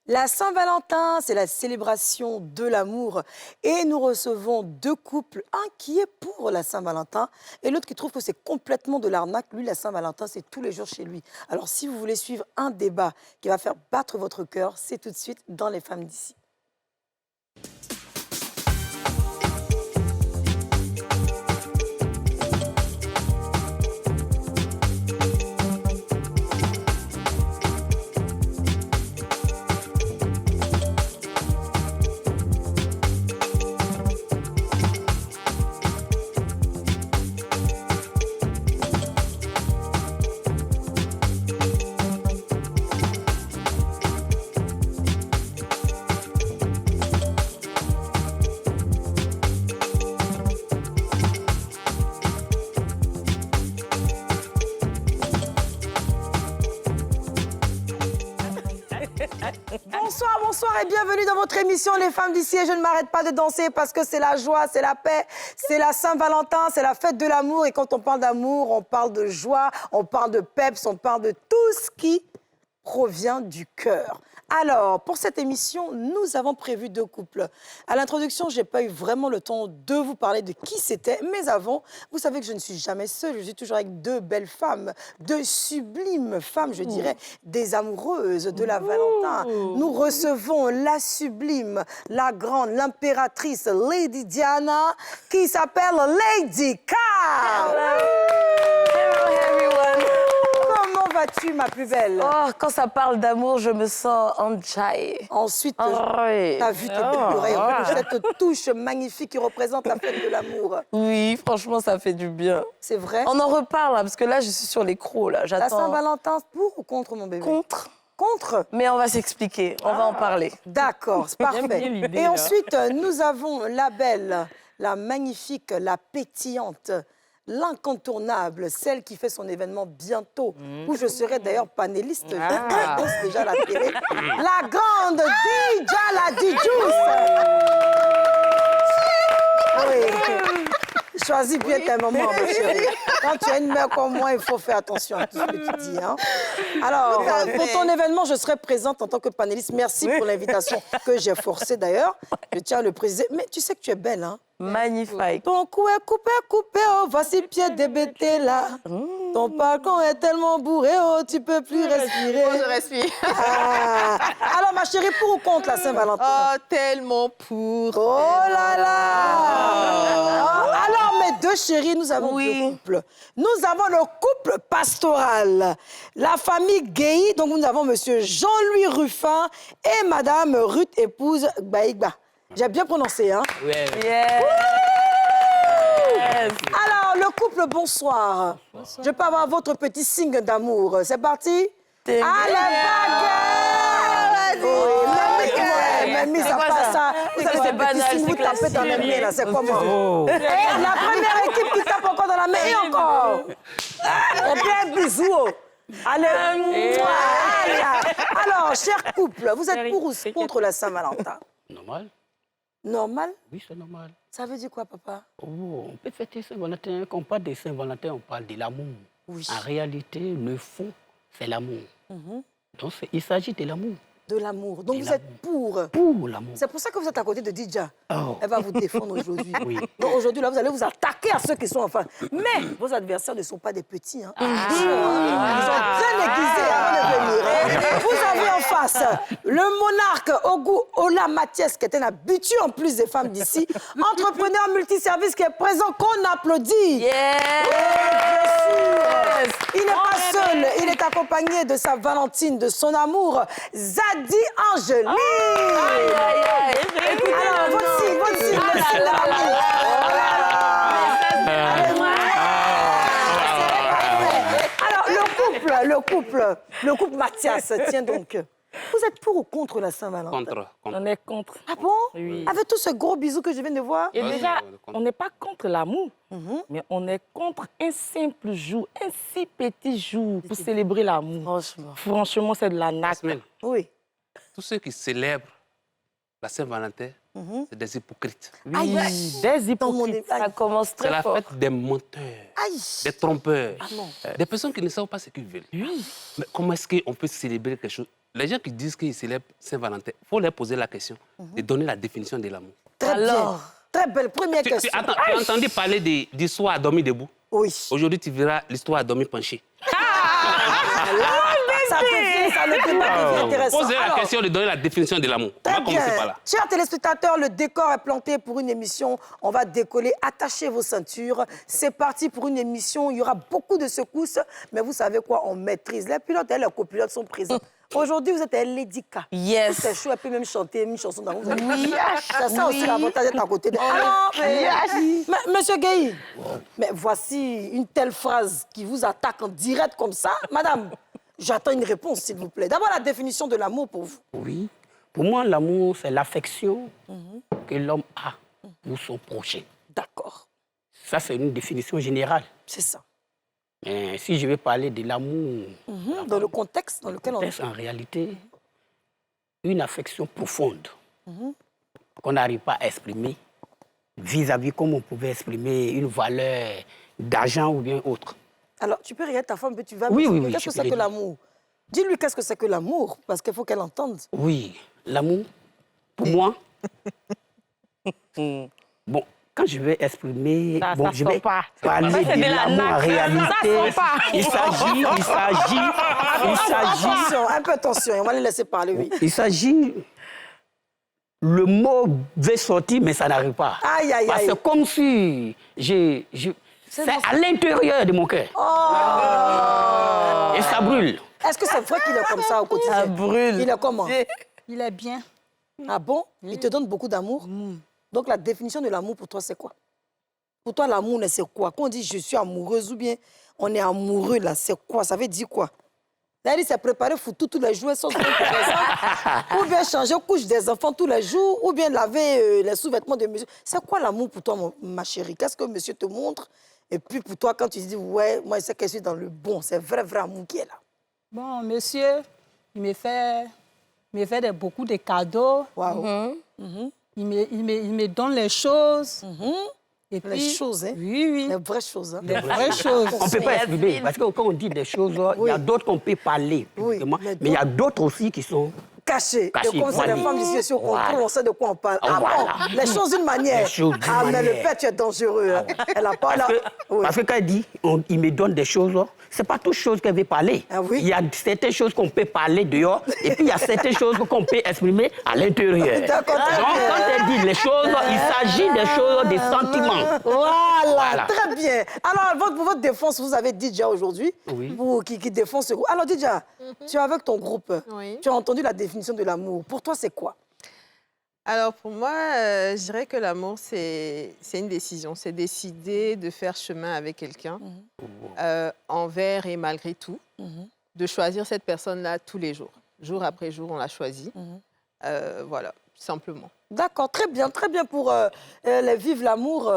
La Saint-Valentin, c'est la célébration de l'amour. Et nous recevons deux couples, un qui est pour la Saint-Valentin et l'autre qui trouve que c'est complètement de l'arnaque. Lui, la Saint-Valentin, c'est tous les jours chez lui. Alors, si vous voulez suivre un débat qui va faire battre votre cœur, c'est tout de suite dans Les Femmes d'ici. Bonsoir, bonsoir et bienvenue dans votre émission Les Femmes d'ici. Et je ne m'arrête pas de danser parce que c'est la joie, c'est la paix, c'est la Saint-Valentin, c'est la fête de l'amour. Et quand on parle d'amour, on parle de joie, on parle de peps, on parle de tout ce qui provient du cœur. Alors, pour cette émission, nous avons prévu deux couples. À l'introduction, je n'ai pas eu vraiment le temps de vous parler de qui c'était, mais avant, vous savez que je ne suis jamais seule, je suis toujours avec deux belles femmes, deux sublimes femmes, je dirais, des amoureuses de la Valentin. Nous recevons la sublime, la grande, l'impératrice Lady Diana, qui s'appelle Lady Car. Hello everyone. Comment vas-tu, ma plus belle? Oh, quand ça parle d'amour, je me sens enjaillée. Ensuite, Oui. t'as vu tes belles oreilles, en plus, cette touche magnifique qui représente la fête de l'amour. Oui, franchement, ça fait du bien. C'est vrai? On en reparle, là, parce que là, je suis sur les crocs, là. La J'attends. Saint-Valentin, pour ou contre, mon bébé? Contre. Contre? Mais on va s'expliquer, on va en parler. D'accord, c'est parfait. bien l'idée, Et là. ensuite, nous avons la belle, la magnifique, la pétillante, l'incontournable, celle qui fait son événement bientôt, où je serai d'ailleurs panéliste, je pense déjà à la télé, la grande Dija, la Didjous. Oui. Choisis bien tes moments, ma chérie. Quand tu as une mère comme moi, il faut faire attention à tout ce que tu dis. Hein? Alors, pour ton événement, je serai présente en tant que panéliste. Merci pour l'invitation que j'ai forcée d'ailleurs. Je tiens à le préciser. Mais tu sais que tu es belle, hein? Magnifique. Ton cou est coupé, coupé, oh, voici le pied débêté là. Ton balcon est tellement bourré, oh, tu peux plus respirer. Je respire. Ah. Alors, ma chérie, pour ou contre la Saint-Valentin? Oh, tellement pour. Oh là là! Alors, mes deux chéris, nous avons deux couples. Nous avons le couple pastoral. La famille Guéhi, donc nous avons monsieur Jean-Louis Ruffin et madame Ruth épouse Gbaïgba. J'ai bien prononcé, hein? Ouais. Yes. Alors, le couple, bonsoir. Je peux avoir votre petit signe d'amour. C'est parti? T'es À la bagarre! Mamie, ça quoi passe, ça. C'est Vous avez quoi, des banal, petits signes, c'est vous tapez dans la main, là. C'est comment? Et la première équipe qui tape encore dans la main, et encore. Et puis un bisou. Allez. Alors, cher couple, vous êtes pour ou contre la Saint-Valentin? Normal. Normal? Oui, c'est normal. Ça veut dire quoi, papa? Oh, on peut fêter Saint-Valentin. Quand on parle de Saint-Valentin, on parle de l'amour. Oui. En réalité, le fond, c'est l'amour. Donc, il s'agit de l'amour. De l'amour. Donc, De vous êtes pour. Pour l'amour. C'est pour ça que vous êtes à côté de Dija. Oh. Elle va vous défendre aujourd'hui. Oui. Donc aujourd'hui, là, vous allez vous attaquer à ceux qui sont en face. Mais vos adversaires ne sont pas des petits. Hein. Ils sont bien aiguisés avant de venir. Hein. Vous avez en face le monarque Ogu Ola Mathias, qui est un habitué en plus des femmes d'ici, entrepreneur multiservice qui est présent, qu'on applaudit. Yes. Bien sûr. Il n'est pas seul, il est accompagné de sa Valentine, de son amour, Zadi Angeli. Aïe, aïe, aïe. Alors, votre signe, le signe de l'amour. Oh là là. Alors, le couple Mathias, tiens donc. Vous êtes pour ou contre la Saint-Valentin? Contre. On est contre. Ah bon? Oui. Avec tous ces gros bisous que je viens de voir. Et déjà, contre. on n'est pas contre l'amour, mais on est contre un simple jour, un si petit jour pour célébrer l'amour. Franchement. Franchement, c'est de la naque. Yasmine, Oui. tous ceux qui célèbrent la Saint-Valentin, c'est des hypocrites. Aïe, Oui, des dans mon hypocrites. Ça commence C'est très la fort. fête des menteurs, Aïe. des trompeurs, Ah non. des personnes qui ne savent pas ce qu'ils veulent. Oui. Mais comment est-ce qu'on peut célébrer quelque chose les gens qui disent qu'ils célèbrent Saint-Valentin, il faut leur poser la question de donner la définition de l'amour. Très bien. Très belle première question. Attends, tu as entendu parler d'histoire à dormir debout? Oui. Aujourd'hui, tu verras l'histoire à dormir penché. Ça le débat devient intéressant. Posez la question de donner la définition de l'amour. On va commencer par là. Chers téléspectateurs, le décor est planté pour une émission. On va décoller. Attachez vos ceintures. C'est parti pour une émission. Il y aura beaucoup de secousses. Mais vous savez quoi? On maîtrise. Les pilotes et les copilotes sont présents. Aujourd'hui, vous êtes à Lady K. Yes. C'est chou, elle peut même chanter une chanson dans vous. Oui. C'est ça aussi l'avantage d'être à côté de... Monsieur Gueye, mais voici une telle phrase qui vous attaque en direct comme ça. Madame, j'attends une réponse, s'il vous plaît. D'abord, la définition de l'amour pour vous. Oui. Pour moi, l'amour, c'est l'affection que l'homme a pour son prochain. D'accord. Ça, c'est une définition générale. C'est ça. Mais si je vais parler de l'amour... Dans le contexte dans lequel on est. C'est en réalité une affection profonde qu'on n'arrive pas à exprimer vis-à-vis comme on pouvait exprimer une valeur d'argent ou bien autre. Alors, tu peux regarder ta femme, mais tu vas Oui, me oui, qu'est-ce que c'est que l'amour? Dis-lui qu'est-ce que c'est que l'amour, parce qu'il faut qu'elle entende. Oui, l'amour, pour moi... Bon, quand je vais exprimer... bon, je vais parler de l'amour en réalité. Il s'agit... Attention, un peu attention, on va les laisser parler, oui. Il s'agit... Le mot veut sortir, mais ça n'arrive pas. Aïe, aïe, Parce aïe. que c'est comme si c'est à l'intérieur de mon cœur. Et ça brûle. Est-ce que c'est vrai qu'il est comme ça au quotidien? Ça brûle. Il est comment? Il est bien. Ah bon? Il te donne beaucoup d'amour? Donc la définition de l'amour pour toi, c'est quoi? Pour toi, l'amour, c'est quoi? Quand on dit je suis amoureuse ou bien on est amoureux, là, c'est quoi? Ça veut dire quoi? C'est-à-dire, c'est préparer foutre tous les jours, ou bien changer couche des enfants tous les jours, ou bien laver les sous-vêtements de monsieur. C'est quoi l'amour pour toi, ma chérie? Qu'est-ce que monsieur te montre? Et puis pour toi, quand tu dis, ouais, moi, je sais que je suis dans le bon, c'est vrai amour qui est là. Bon, monsieur, il me fait beaucoup de cadeaux. Waouh. Il me donne les choses. Et Les puis, choses, hein? Oui. Les vraies choses, hein? Les vraies choses. On ne peut pas exprimer. Parce que quand on dit des choses, il y a d'autres qu'on peut parler. Oui, Mais il y a d'autres aussi qui sont... Caché. Caché, Et comme c'est les femmes d'ici sur contrôle, on sait de quoi on parle. Ah Voilà. bon, les choses d'une manière. Les choses d'une mais le manière. père, tu es dangereux. Hein. Elle a pas là. Parce que quand elle dit, il me donne des choses, c'est pas toutes choses qu'elle veut parler. Ah oui? Il y a certaines choses qu'on peut parler dehors, et puis il y a certaines choses qu'on peut exprimer à l'intérieur. D'accord, très Donc, bien. quand elle dit les choses, il s'agit des choses, des sentiments. Voilà, très bien. Alors, pour votre défense, vous avez Didja aujourd'hui, qui défend ce groupe. Alors, Didja, tu es avec ton groupe. Oui. Tu as entendu la définition de l'amour. Pour toi, c'est quoi? Alors pour moi, je dirais que l'amour, c'est une décision. C'est décider de faire chemin avec quelqu'un, envers et malgré tout, de choisir cette personne-là tous les jours. Jour après jour, on la choisit. Voilà, simplement. D'accord, très bien pour les Vive l'amour.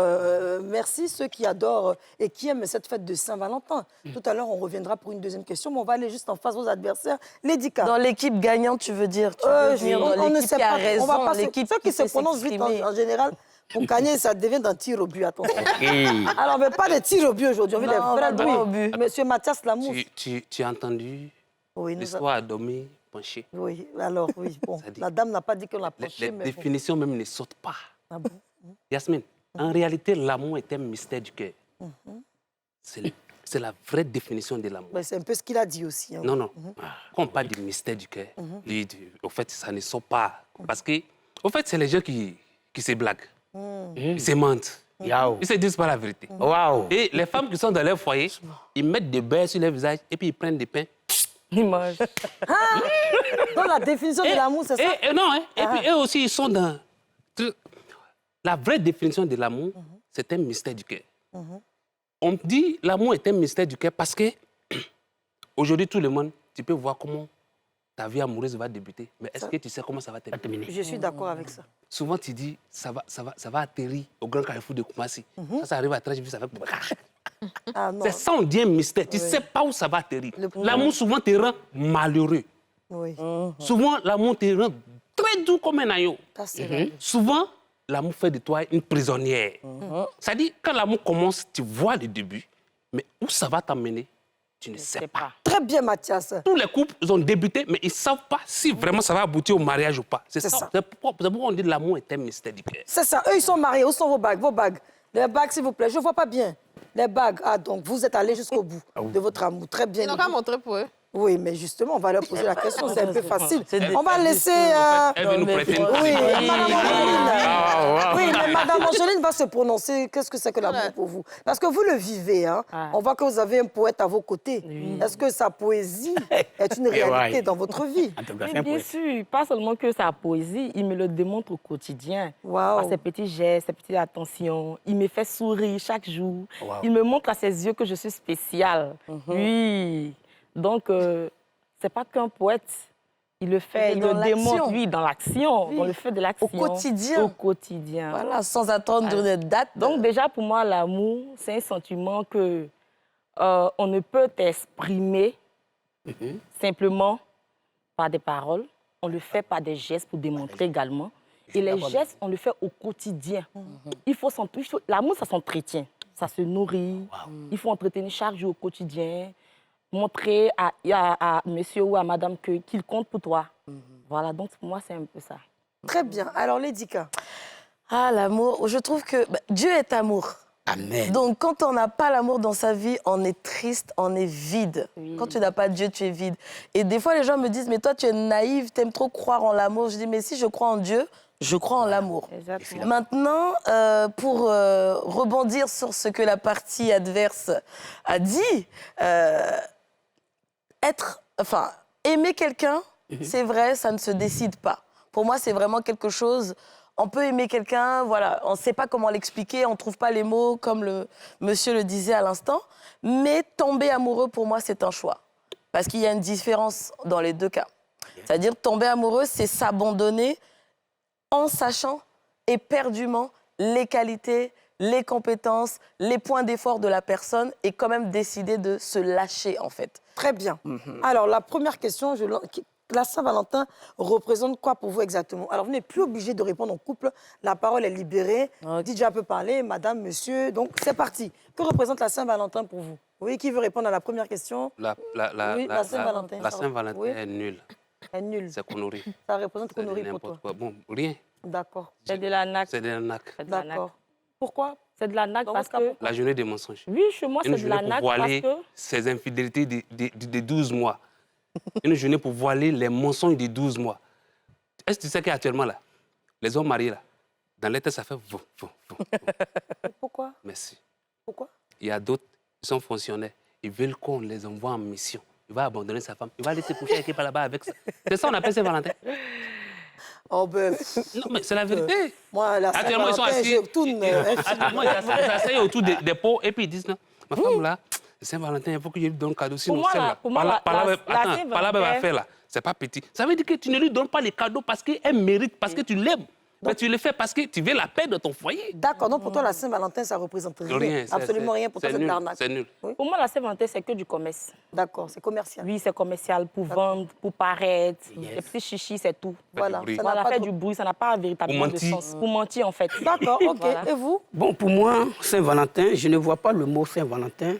Merci ceux qui adorent et qui aiment cette fête de Saint-Valentin. Tout à l'heure, on reviendra pour une deuxième question, mais on va aller juste en face aux adversaires. Lady K. Dans l'équipe gagnante, tu veux dire? Tu veux dire dans on ne l'équipe sait qui a pas. raison, On va pas l'équipe ceux qui se sait prononcent vite s'exprimer. en général, pour gagner, ça devient d'un tir au but, attention. Alors, mais pas de tir au but aujourd'hui, on veut des Non, vrais pas au but. Monsieur Mathias Lamousse. Tu as entendu Oui, l'histoire à dormir penché. Oui, alors, oui, bon. Ça dit- La dame n'a pas dit qu'on l'a Les penché, mais bon. définitions même ne sautent pas. Ah bon? Yasmine, en réalité, l'amour est un mystère du cœur. C'est la vraie définition de l'amour. Ben, c'est un peu ce qu'il a dit aussi. Hein. Non. Quand on parle du mystère du cœur, au fait, ça ne sort pas. Parce que, au fait, c'est les gens qui se blaguent. Ils se mentent. Ils ne se disent pas la vérité. Waouh! Et les femmes qui sont dans leur foyer, ils mettent des beurre sur leur visage et puis ils prennent des pains. Image. Donc, la définition de l'amour, c'est ça? Non, hein. Et puis eux aussi, ils sont dans... La vraie définition de l'amour, c'est un mystère du cœur. On dit l'amour est un mystère du cœur parce que aujourd'hui, tout le monde, tu peux voir comment ta vie amoureuse va débuter. Mais est-ce que tu sais comment ça va terminer? Je suis d'accord avec ça. Souvent, tu dis, ça va atterrir au grand carrefour de Koumassi. Ça arrive à très vite avec... Ah non. C'est ça, on dit un mystère. Tu ne sais pas où ça va atterrir. L'amour, souvent, te rend malheureux. Oui, Souvent, l'amour te rend très doux comme un agneau. ça c'est vrai. Souvent, l'amour fait de toi une prisonnière. C'est-à-dire, quand l'amour commence, tu vois le début, mais où ça va t'emmener, tu ne sais pas. Très bien, Mathias. Tous les couples, ils ont débuté, mais ils ne savent pas si vraiment ça va aboutir au mariage ou pas. C'est ça. C'est pourquoi on dit que l'amour est un mystère du cœur. C'est ça. Eux, ils sont mariés. Où sont vos bagues? Vos bagues. Les bagues, s'il vous plaît. Je ne vois pas bien. Les bagues. Ah, donc vous êtes allés jusqu'au bout de votre amour. Très bien. Ils n'ont qu'à montrer pour eux. Oui, mais justement, on va leur poser la question. C'est un peu facile. C'est On va laisser... Elle veut nous prêter une Oui, Ah, oui, mais Madame Angeline va se prononcer. Qu'est-ce que c'est que l'amour pour vous? Parce que vous le vivez, hein. On voit que vous avez un poète à vos côtés. Est-ce que sa poésie est une réalité dans votre vie? En tout cas, Oui, c'est un bien poète. sûr, pas seulement que sa poésie, il me le démontre au quotidien. Waouh. Par ses petits gestes, ses petites attentions. Il me fait sourire chaque jour. Wow. Il me montre à ses yeux que je suis spéciale. Oui. Donc, c'est pas qu'un poète. Il le fait, il dans le démontre, l'action. oui, dans l'action, dans le fait de l'action. quotidien. Au quotidien. Voilà, sans attendre une date. Donc, déjà, pour moi, l'amour, c'est un sentiment que on ne peut exprimer simplement par des paroles. On le fait par des gestes pour démontrer également. Et les gestes, on le fait au quotidien. L'amour, ça s'entretient. Ça se nourrit. Il faut entretenir chaque jour au quotidien. Montrer à monsieur ou à madame qu'il compte pour toi. Voilà, donc pour moi, c'est un peu ça. Très bien. Alors, Lédika. Ah, l'amour. Je trouve que Dieu est amour. Amen. Donc, quand on n'a pas l'amour dans sa vie, on est triste, on est vide. Oui. Quand tu n'as pas Dieu, tu es vide. Et des fois, les gens me disent, mais toi, tu es naïve, tu aimes trop croire en l'amour. Je dis, mais si je crois en Dieu, je crois en l'amour. Exactement. Maintenant, pour rebondir sur ce que la partie adverse a dit, aimer quelqu'un, c'est vrai, ça ne se décide pas. Pour moi, c'est vraiment quelque chose... On peut aimer quelqu'un, voilà, on ne sait pas comment l'expliquer, on ne trouve pas les mots, comme le monsieur le disait à l'instant. Mais tomber amoureux, pour moi, c'est un choix. Parce qu'il y a une différence dans les deux cas. C'est-à-dire, tomber amoureux, c'est s'abandonner en sachant éperdument les qualités, les compétences, les points d'effort de la personne et quand même décider de se lâcher, en fait. Très bien. Alors, la première question, la Saint-Valentin représente quoi pour vous exactement? Alors, vous n'êtes plus obligé de répondre en couple. La parole est libérée. Okay. DJ peut parler, madame, monsieur. Donc, c'est parti. Que représente la Saint-Valentin pour vous? Oui, qui veut répondre à la première question? La Saint-Valentin. La Saint-Valentin Oui. est nulle. Elle est nulle. C'est connerie. Ça représente C'est connerie pour n'importe toi. quoi. Bon, rien. D'accord. C'est de la naque. C'est de l'arnaque. C'est de la naque. D'accord. Pourquoi? C'est de la naque Dans parce votre cas, que... La journée des mensonges. Oui, chez moi, c'est Une de la journée naque pour parce voiler que... ses infidélités de 12 mois. Une journée pour voiler les mensonges de 12 mois. Est-ce que tu sais qu'actuellement, là, les hommes mariés, là, dans les têtes, ça fait... Pourquoi? Merci. Pourquoi? Il y a d'autres qui sont fonctionnaires. Ils veulent qu'on les envoie en mission. Il va abandonner sa femme. Il va aller se coucher avec elle là-bas avec ça. C'est ça qu'on appelle Saint-Valentin. Oh ben, Non, mais c'est la vérité. moi, la Actuellement, ils sont Saint-Valentin, assis. je tourne. Actuellement, ils s'asseyent autour des pots et puis ils disent non, ma femme là, Saint-Valentin, il faut que je lui donne un cadeau. Sinon, moi, celle-là, pour moi, par là, elle va faire là. C'est pas petit. Ça veut dire que tu ne lui donnes pas les cadeaux parce qu'elle mérite, parce que tu l'aimes. Mais tu le fais parce que tu veux la paix de ton foyer. D'accord, donc pour toi, la Saint-Valentin, ça représente rien. Rien. Absolument rien. Pour toi, c'est de nul. l'arnaque. C'est nul. Pour moi, la Saint-Valentin, c'est que du commerce. D'accord, c'est commercial. Oui, c'est commercial pour vendre, pour paraître. Les petits chichis, c'est tout. Voilà, bruit. ça n'a Voilà, pas faire de... du bruit, ça n'a pas véritablement Pour de mentir. sens. Pour mentir, en fait. D'accord, ok. Voilà. Et vous? Bon, pour moi, Saint-Valentin, je ne vois pas le mot Saint-Valentin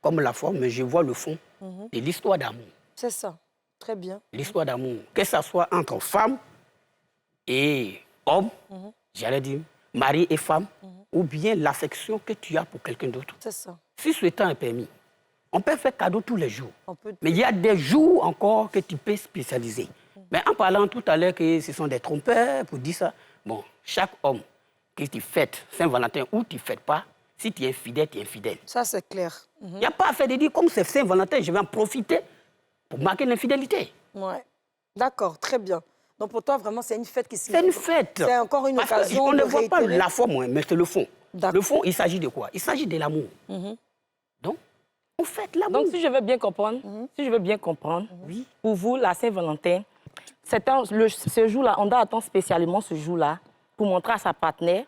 comme la forme, mais je vois le fond de l'histoire d'amour. C'est ça. Très bien. L'histoire d'amour, que ce soit entre femmes et hommes, j'allais dire mari et femme, ou bien l'affection que tu as pour quelqu'un d'autre. C'est ça. Si ce temps est permis, on peut faire cadeau tous les jours. On peut... Mais il y a des jours encore que tu peux spécialiser. Mais en parlant tout à l'heure que ce sont des trompeurs pour dire ça, bon, chaque homme que tu fêtes Saint-Valentin ou tu ne fêtes pas, si tu es infidèle, tu es infidèle. Ça, c'est clair. Il n'y a pas à faire de dire comme c'est Saint-Valentin, je vais en profiter pour marquer l'infidélité. Ouais. D'accord, très bien. Donc pour toi, vraiment, c'est une fête qui C'est une fête. C'est encore une Parce que occasion on de ne voit pas réitérer. la forme, mais c'est le fond. D'accord. Le fond, il s'agit de quoi? Il s'agit de l'amour. Donc, on fête l'amour. Donc, si je veux bien comprendre, oui, pour vous, la Saint-Valentin, ce jour-là, on doit attendre spécialement ce jour-là pour montrer à sa partenaire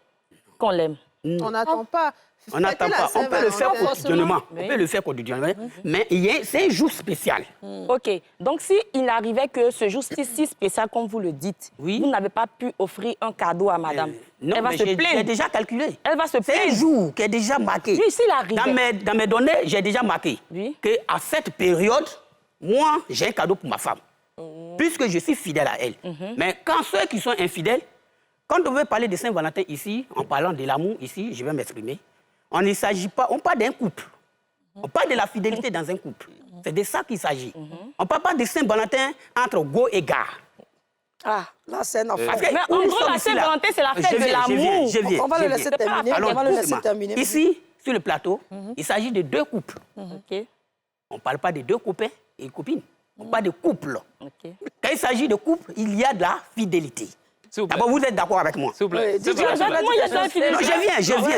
qu'on l'aime. On n'attend pas. On n'attend Fêter la pas. On peut le faire Saint-Valentin. quotidiennement. On peut le faire quotidiennement. Mais c'est un jour spécial. OK. Donc, s'il arrivait que ce jour-ci si spécial, comme vous le dites, Oui. vous n'avez pas pu offrir un cadeau à madame, Non, elle va mais se j'ai plaindre. déjà calculé. Elle va se C'est un plaindre. jour qui est déjà marqué. Oui, s'il arrivait. Dans mes données, j'ai déjà marqué Oui. qu'à cette période, moi, j'ai un cadeau pour ma femme. Puisque je suis fidèle à elle. Mais quand ceux qui sont infidèles, quand on veut parler de Saint-Valentin ici, en parlant de l'amour ici, je vais m'exprimer, on ne s'agit pas, on parle d'un couple. On parle de la fidélité dans un couple. C'est de ça qu'il s'agit. On ne parle pas de Saint-Valentin entre go et gars. Ah, là, c'est un enfant. Parce que Mais où en nous gros, sommes la ici, là, Saint-Valentin, c'est la fête je de viens, l'amour. je viens, On va je le viens. laisser terminer. Alors, On va le laisser doucement. terminer. Ici, sur le plateau, il s'agit de deux couples. OK. On ne parle pas de deux copains et copines. On parle de couple. OK. Quand il s'agit de couple, il y a de la fidélité. S'il vous plaît. D'abord, vous êtes d'accord avec moi? S'il vous plaît. Oui, S'il vous plaît, dis-le, s'il vous plaît. Moi, je suis infidèle. Non,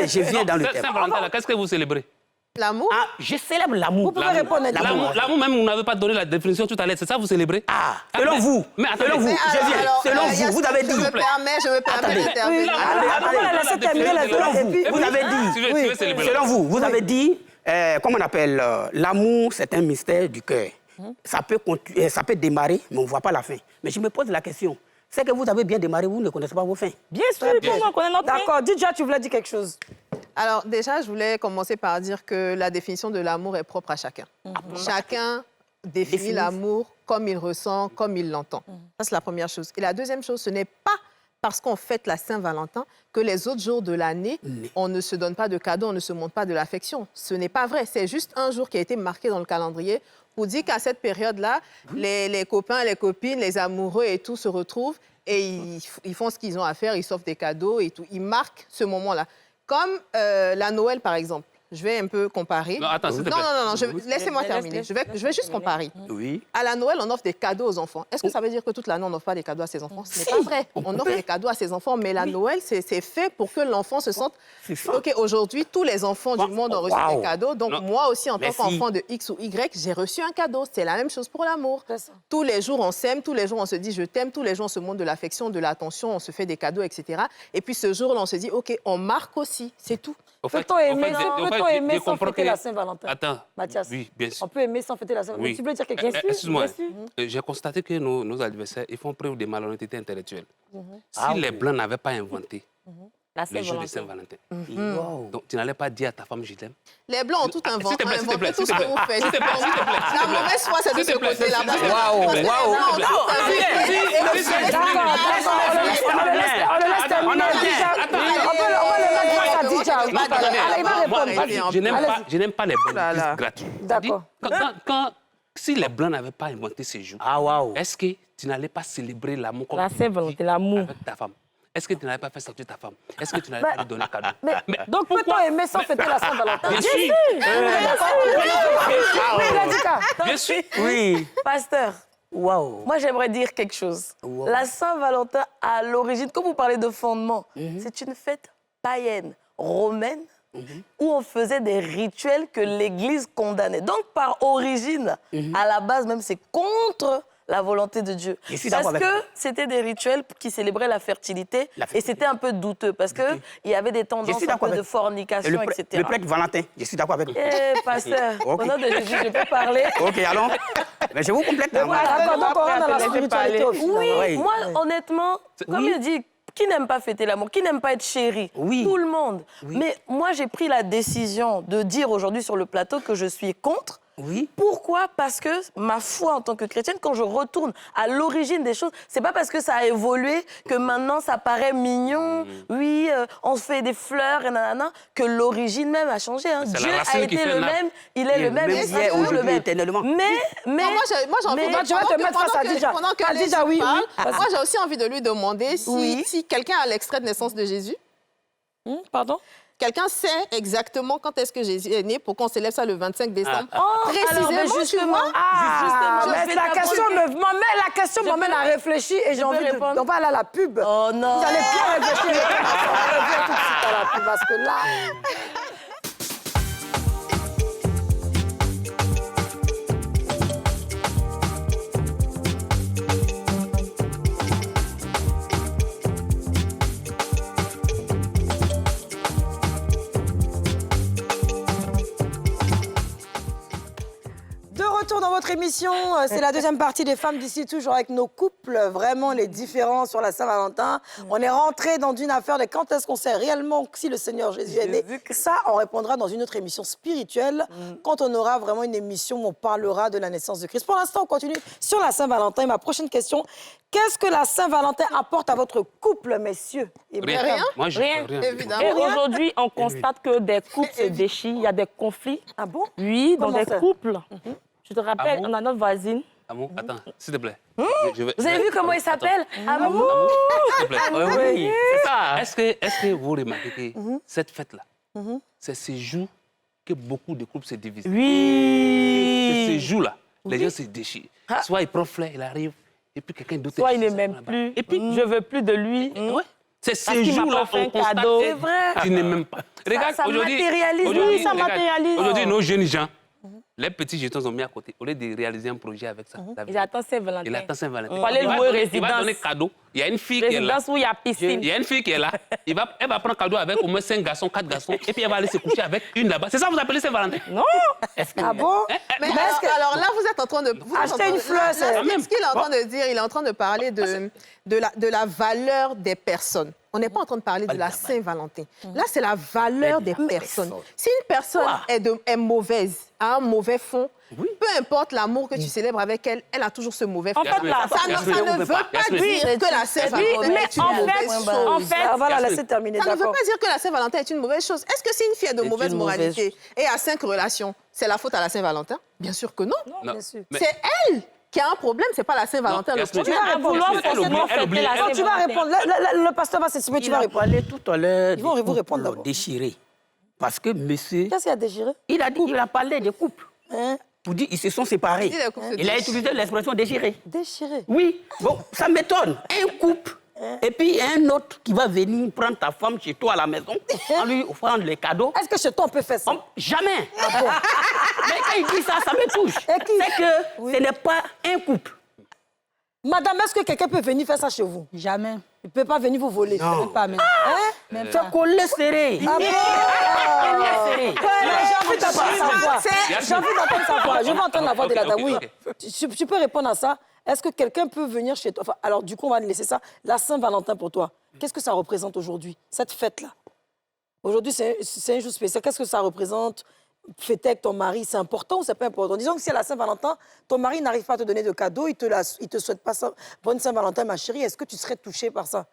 je viens dans le thème. Saint-Valentin, là, qu'est-ce que vous célébrez? L'amour. Ah, je célèbre l'amour. Vous pouvez répondre à L'amour même, vous n'avez pas donné la définition tout à l'heure. C'est ça que vous célébrez? Ah, selon vous. Mais attendez. Selon vous, Mais je viens. alors, Selon vous, Yacine, vous avez dit. Je me permets Attendez. d'intervenir. Attendez, On va la laisser terminer la Selon et vous, puis... vous avez dit. Tu veux célébrer Selon vous, vous avez dit, comment on appelle, l'amour, c'est un mystère du cœur. Ça peut démarrer, mais on ne voit pas la fin. Mais je me pose la question. C'est que vous avez bien démarré, vous ne connaissez pas vos fins. Bien sûr, tout le monde connaît notre fin. D'accord, Didja, tu voulais dire quelque chose. Alors déjà, je voulais commencer par dire que la définition de l'amour est propre à chacun. Chacun définit l'amour comme il ressent, comme il l'entend. Ça, c'est la première chose. Et la deuxième chose, ce n'est pas parce qu'on fête la Saint-Valentin que les autres jours de l'année, on ne se donne pas de cadeaux, on ne se montre pas de l'affection. Ce n'est pas vrai. C'est juste un jour qui a été marqué dans le calendrier pour dire qu'à cette période-là, les copains, les copines, les amoureux et tout se retrouvent et ils font ce qu'ils ont à faire, ils s'offrent des cadeaux et tout. Ils marquent ce moment-là. Comme la Noël, par exemple. Je vais un peu comparer. Non, attends, s'il te plaît. Non, laissez-moi terminer. Je vais juste comparer. Oui. À la Noël, on offre des cadeaux aux enfants. Est-ce que ça veut dire que toute l'année, on n'offre pas des cadeaux à ses enfants? Ce n'est pas vrai. On offre des cadeaux à ses enfants, mais la Noël, c'est fait pour que l'enfant se sente... C'est ça. OK, aujourd'hui, tous les enfants du monde ont reçu des cadeaux. Donc, Non. moi aussi, en tant Merci. qu'enfant de X ou Y, j'ai reçu un cadeau. C'est la même chose pour l'amour. C'est ça. Tous les jours, on s'aime. Tous les jours, on se dit « je t'aime ». Tous les jours, on se montre de l'affection, de l'attention. On se fait des cadeaux, etc. Et puis, ce jour-là, on se dit « OK, on marque aussi ». C'est tout. Au fait- Peut-on au aimer, fait, non, au fait, peut-on je aimer sans comprends fêter que- la Saint-Valentin? Attends. Mathias, Oui, bien sûr. on peut aimer sans fêter la Saint-Valentin. Oui. Tu voulais dire quelque chose? Bien sûr, Excuse-moi. bien sûr. J'ai constaté que nos adversaires, ils font preuve de malhonnêteté intellectuelle. Si Ah les oui. Blancs n'avaient pas inventé La le jour de Saint-Valentin. Saint-Valentin, Wow. donc tu n'allais pas dire à ta femme je t'aime. Les Blancs ont tout S'il te inventé, plaît, s'il te plaît, tout ce s'il te que vous faites. S'il te plaît, s'il te plaît, s'il te La plaît. mauvaise foi, c'est de S'il ce te plaît, côté-là. s'il te plaît. Waouh, Parce que les waouh. Blancs ont tout inventé. On le laisse terminer. Didja. On va le mettre face à Didja. Attends, attends, Allez, il va attends, répondre. attends, Vas-y. Je n'aime pas les bonnes là là. pistes gratuites. D'accord. Si les Blancs n'avaient pas inventé ces jours, Ah, waouh. est-ce que tu n'allais pas célébrer l'amour comme La tu Saint-Valentin, dis l'amour. avec ta femme? Est-ce que tu n'allais pas faire sortir ta femme? Est-ce que tu n'allais pas lui donner un cadeau? Donc, peut-on aimer sans fêter la Saint-Valentin? Bien sûr. Oui, il a dit ça. Bien sûr. Oui. Pasteur, Waouh. moi j'aimerais dire quelque chose. Wow. La Saint-Valentin, à l'origine, comme vous parlez de fondement, c'est une fête païenne, romaine, où on faisait des rituels que l'Église condamnait. Donc, par origine, à la base même, c'est contre la volonté de Dieu. Je suis Parce d'accord avec que toi. c'était des rituels qui célébraient la fertilité, La et fertilité. c'était un peu douteux, parce qu'il y avait des tendances suis un d'accord peu de avec- fornication, etc. Le prêtre Valentin, je suis d'accord avec vous. Eh, pasteur, Ok. au nom de Jésus, je peux parler. Ok, allons. Mais je vous complète. là, moi. D'accord, donc on rentre dans la Laissez spiritualité parler. au final. Oui, Oui. moi, honnêtement, comme il dit, qui n'aime pas fêter l'amour? Qui n'aime pas être chéri? Oui. Tout le monde. Mais moi, j'ai pris la décision de dire aujourd'hui sur le plateau que je suis contre. Oui. Pourquoi? Parce que ma foi en tant que chrétienne, quand je retourne à l'origine des choses, c'est pas parce que ça a évolué que maintenant ça paraît mignon, oui, on se fait des fleurs et nanana, que l'origine même a changé. Hein. C'est la Dieu racine a qui été fait le l'arbre. même, il est le même, même et hier, toujours le aujourd'hui, même. éternellement. Mais Non, moi, j'ai envie Mais tu vas te mettre face à Didja. Pendant que Ah, les Didja, gens oui, parlent, oui. moi, j'ai aussi envie de lui demander Oui. si quelqu'un a l'extrait de naissance de Jésus. Pardon? Quelqu'un sait exactement quand est-ce que Jésus est né pour qu'on célèbre ça le 25 décembre. alors, mais Précisément, tu justement, vois. Ah, Justement, je mais fais la ta question m'amène à réfléchir et j'ai peux envie de... répondre? On va aller à la pub. Oh non. Vous allez bien réfléchir. On revient tout de suite à la pub parce que là... votre émission. C'est la deuxième partie des femmes d'ici, toujours avec nos couples, vraiment les différences sur la Saint-Valentin. On est rentré dans une affaire de quand est-ce qu'on sait réellement si le Seigneur Jésus est né. Ça, on répondra dans une autre émission spirituelle, quand on aura vraiment une émission où on parlera de la naissance de Christ. Pour l'instant, on continue sur la Saint-Valentin. Ma prochaine question, qu'est-ce que la Saint-Valentin apporte à votre couple, messieurs? Rien. Moi, je Rien. Évidemment. Et aujourd'hui, on constate que des couples se déchirent, il y a des conflits. Ah bon? Oui, dans Comment des ça? couples. Je te rappelle, Ah bon? on a notre voisine. Amour, attends, s'il te plaît. Vous avez vu comment il s'appelle? Amour. S'il te plaît. Oui, c'est ça. Est-ce que vous remarquez que cette fête-là, c'est ce jour que beaucoup de couples se divisent? Oui. C'est ce jour-là, les gens se déchirent. Soit il prend flair, il arrive, et puis quelqu'un d'autre... Soit il ne m'aime plus, Et puis, je veux plus de lui. ouais. C'est Parce ce qu'il m'a jour-là pas fait qu'on un constate cadeau. que C'est vrai. tu ne m'aimes pas. Regarde, ça aujourd'hui... matérialise. aujourd'hui, Oui, ça regarde, matérialise. Aujourd'hui, nos jeunes gens, les petits jetons sont mis à côté. Au lieu de réaliser un projet avec ça. Il attend Saint-Valentin. Il attend Saint-Valentin. Faut aller Il va louer donner- Il va résidence. donner cadeau. Il y a une fille qui est là. Résidence où il y a piscine. Il y a une fille qui est là. Elle va prendre cadeau avec au moins 5 garçons, 4 garçons. Et puis elle va aller se coucher avec une là-bas. C'est ça que vous appelez Saint-Valentin? Non. Ah bon? Mais est-ce que- alors là, vous êtes en train de... vous êtes Acheter en train une de- fleur, là, c'est- ce qu'il est en train de dire, il est en train de parler de la valeur des personnes. On n'est pas en train de parler de la Saint-Valentin. Là, c'est la valeur des personnes. Si une personne est mauvaise, a un mauvais fond, peu importe l'amour que tu célèbres avec elle, elle a toujours ce mauvais fond. En fait, là, Ça ne veut pas Yasmine. dire que la Saint-Valentin mais est une en mauvaise fait, chose. en fait, Ah, voilà, Yasmine. laissez terminer, Ça ne veut d'accord. pas dire que la Saint-Valentin est une mauvaise chose. Est-ce que si une fille est de mauvaise une mauvaise moralité et a 5 relations, c'est la faute à la Saint-Valentin? Bien sûr que non. Non. Bien sûr. Mais- C'est elle qui a un problème, c'est pas la Saint-Valentin. Non, le Yasmine, problème. à vouloir Elle oublie, forcément elle oublie. fêter la Non, tu vas répondre. Le pasteur va s'exprimer, tu Il vas a répondre. parlé tout à l'heure Ils vont des vous répondre couples d'abord. déchirés. Parce que monsieur, Qu'est-ce qu'il a déchiré? il a parlé des couples. Hein? Pour dire ils se sont séparés. Il dit les couples se Il a déchirent. utilisé l'expression déchiré. Déchiré. Oui, bon, ça m'étonne. Un couple, et puis un autre qui va venir prendre ta femme chez toi à la maison, en lui offrant les cadeaux. Est-ce que chez toi, on peut faire ça? Jamais. Mais quand il dit ça, ça me touche. Et qui- C'est que ce n'est pas un couple. Madame, est-ce que quelqu'un peut venir faire ça chez vous? Jamais. Il ne peut pas venir vous voler. Non. Pas même. Hein? Tu as collé serré. Ah bon? Collé serré. J'ai envie d'entendre sa voix. C'est- J'ai envie d'entendre sa voix. Je veux entendre la voix de la dame. Oui. ok. Tu peux répondre à ça. Est-ce que quelqu'un peut venir chez toi? Enfin, alors, du coup, on va laisser ça. La Saint-Valentin pour toi, qu'est-ce que ça représente aujourd'hui, cette fête-là? Aujourd'hui, c'est un jour spécial. Qu'est-ce que ça représente? Fêter avec ton mari, c'est important ou c'est pas important? Disons que si à la Saint-Valentin, ton mari n'arrive pas à te donner de cadeau, il te souhaite pas ça. Bonne Saint-Valentin, ma chérie, est-ce que tu serais touchée par ça?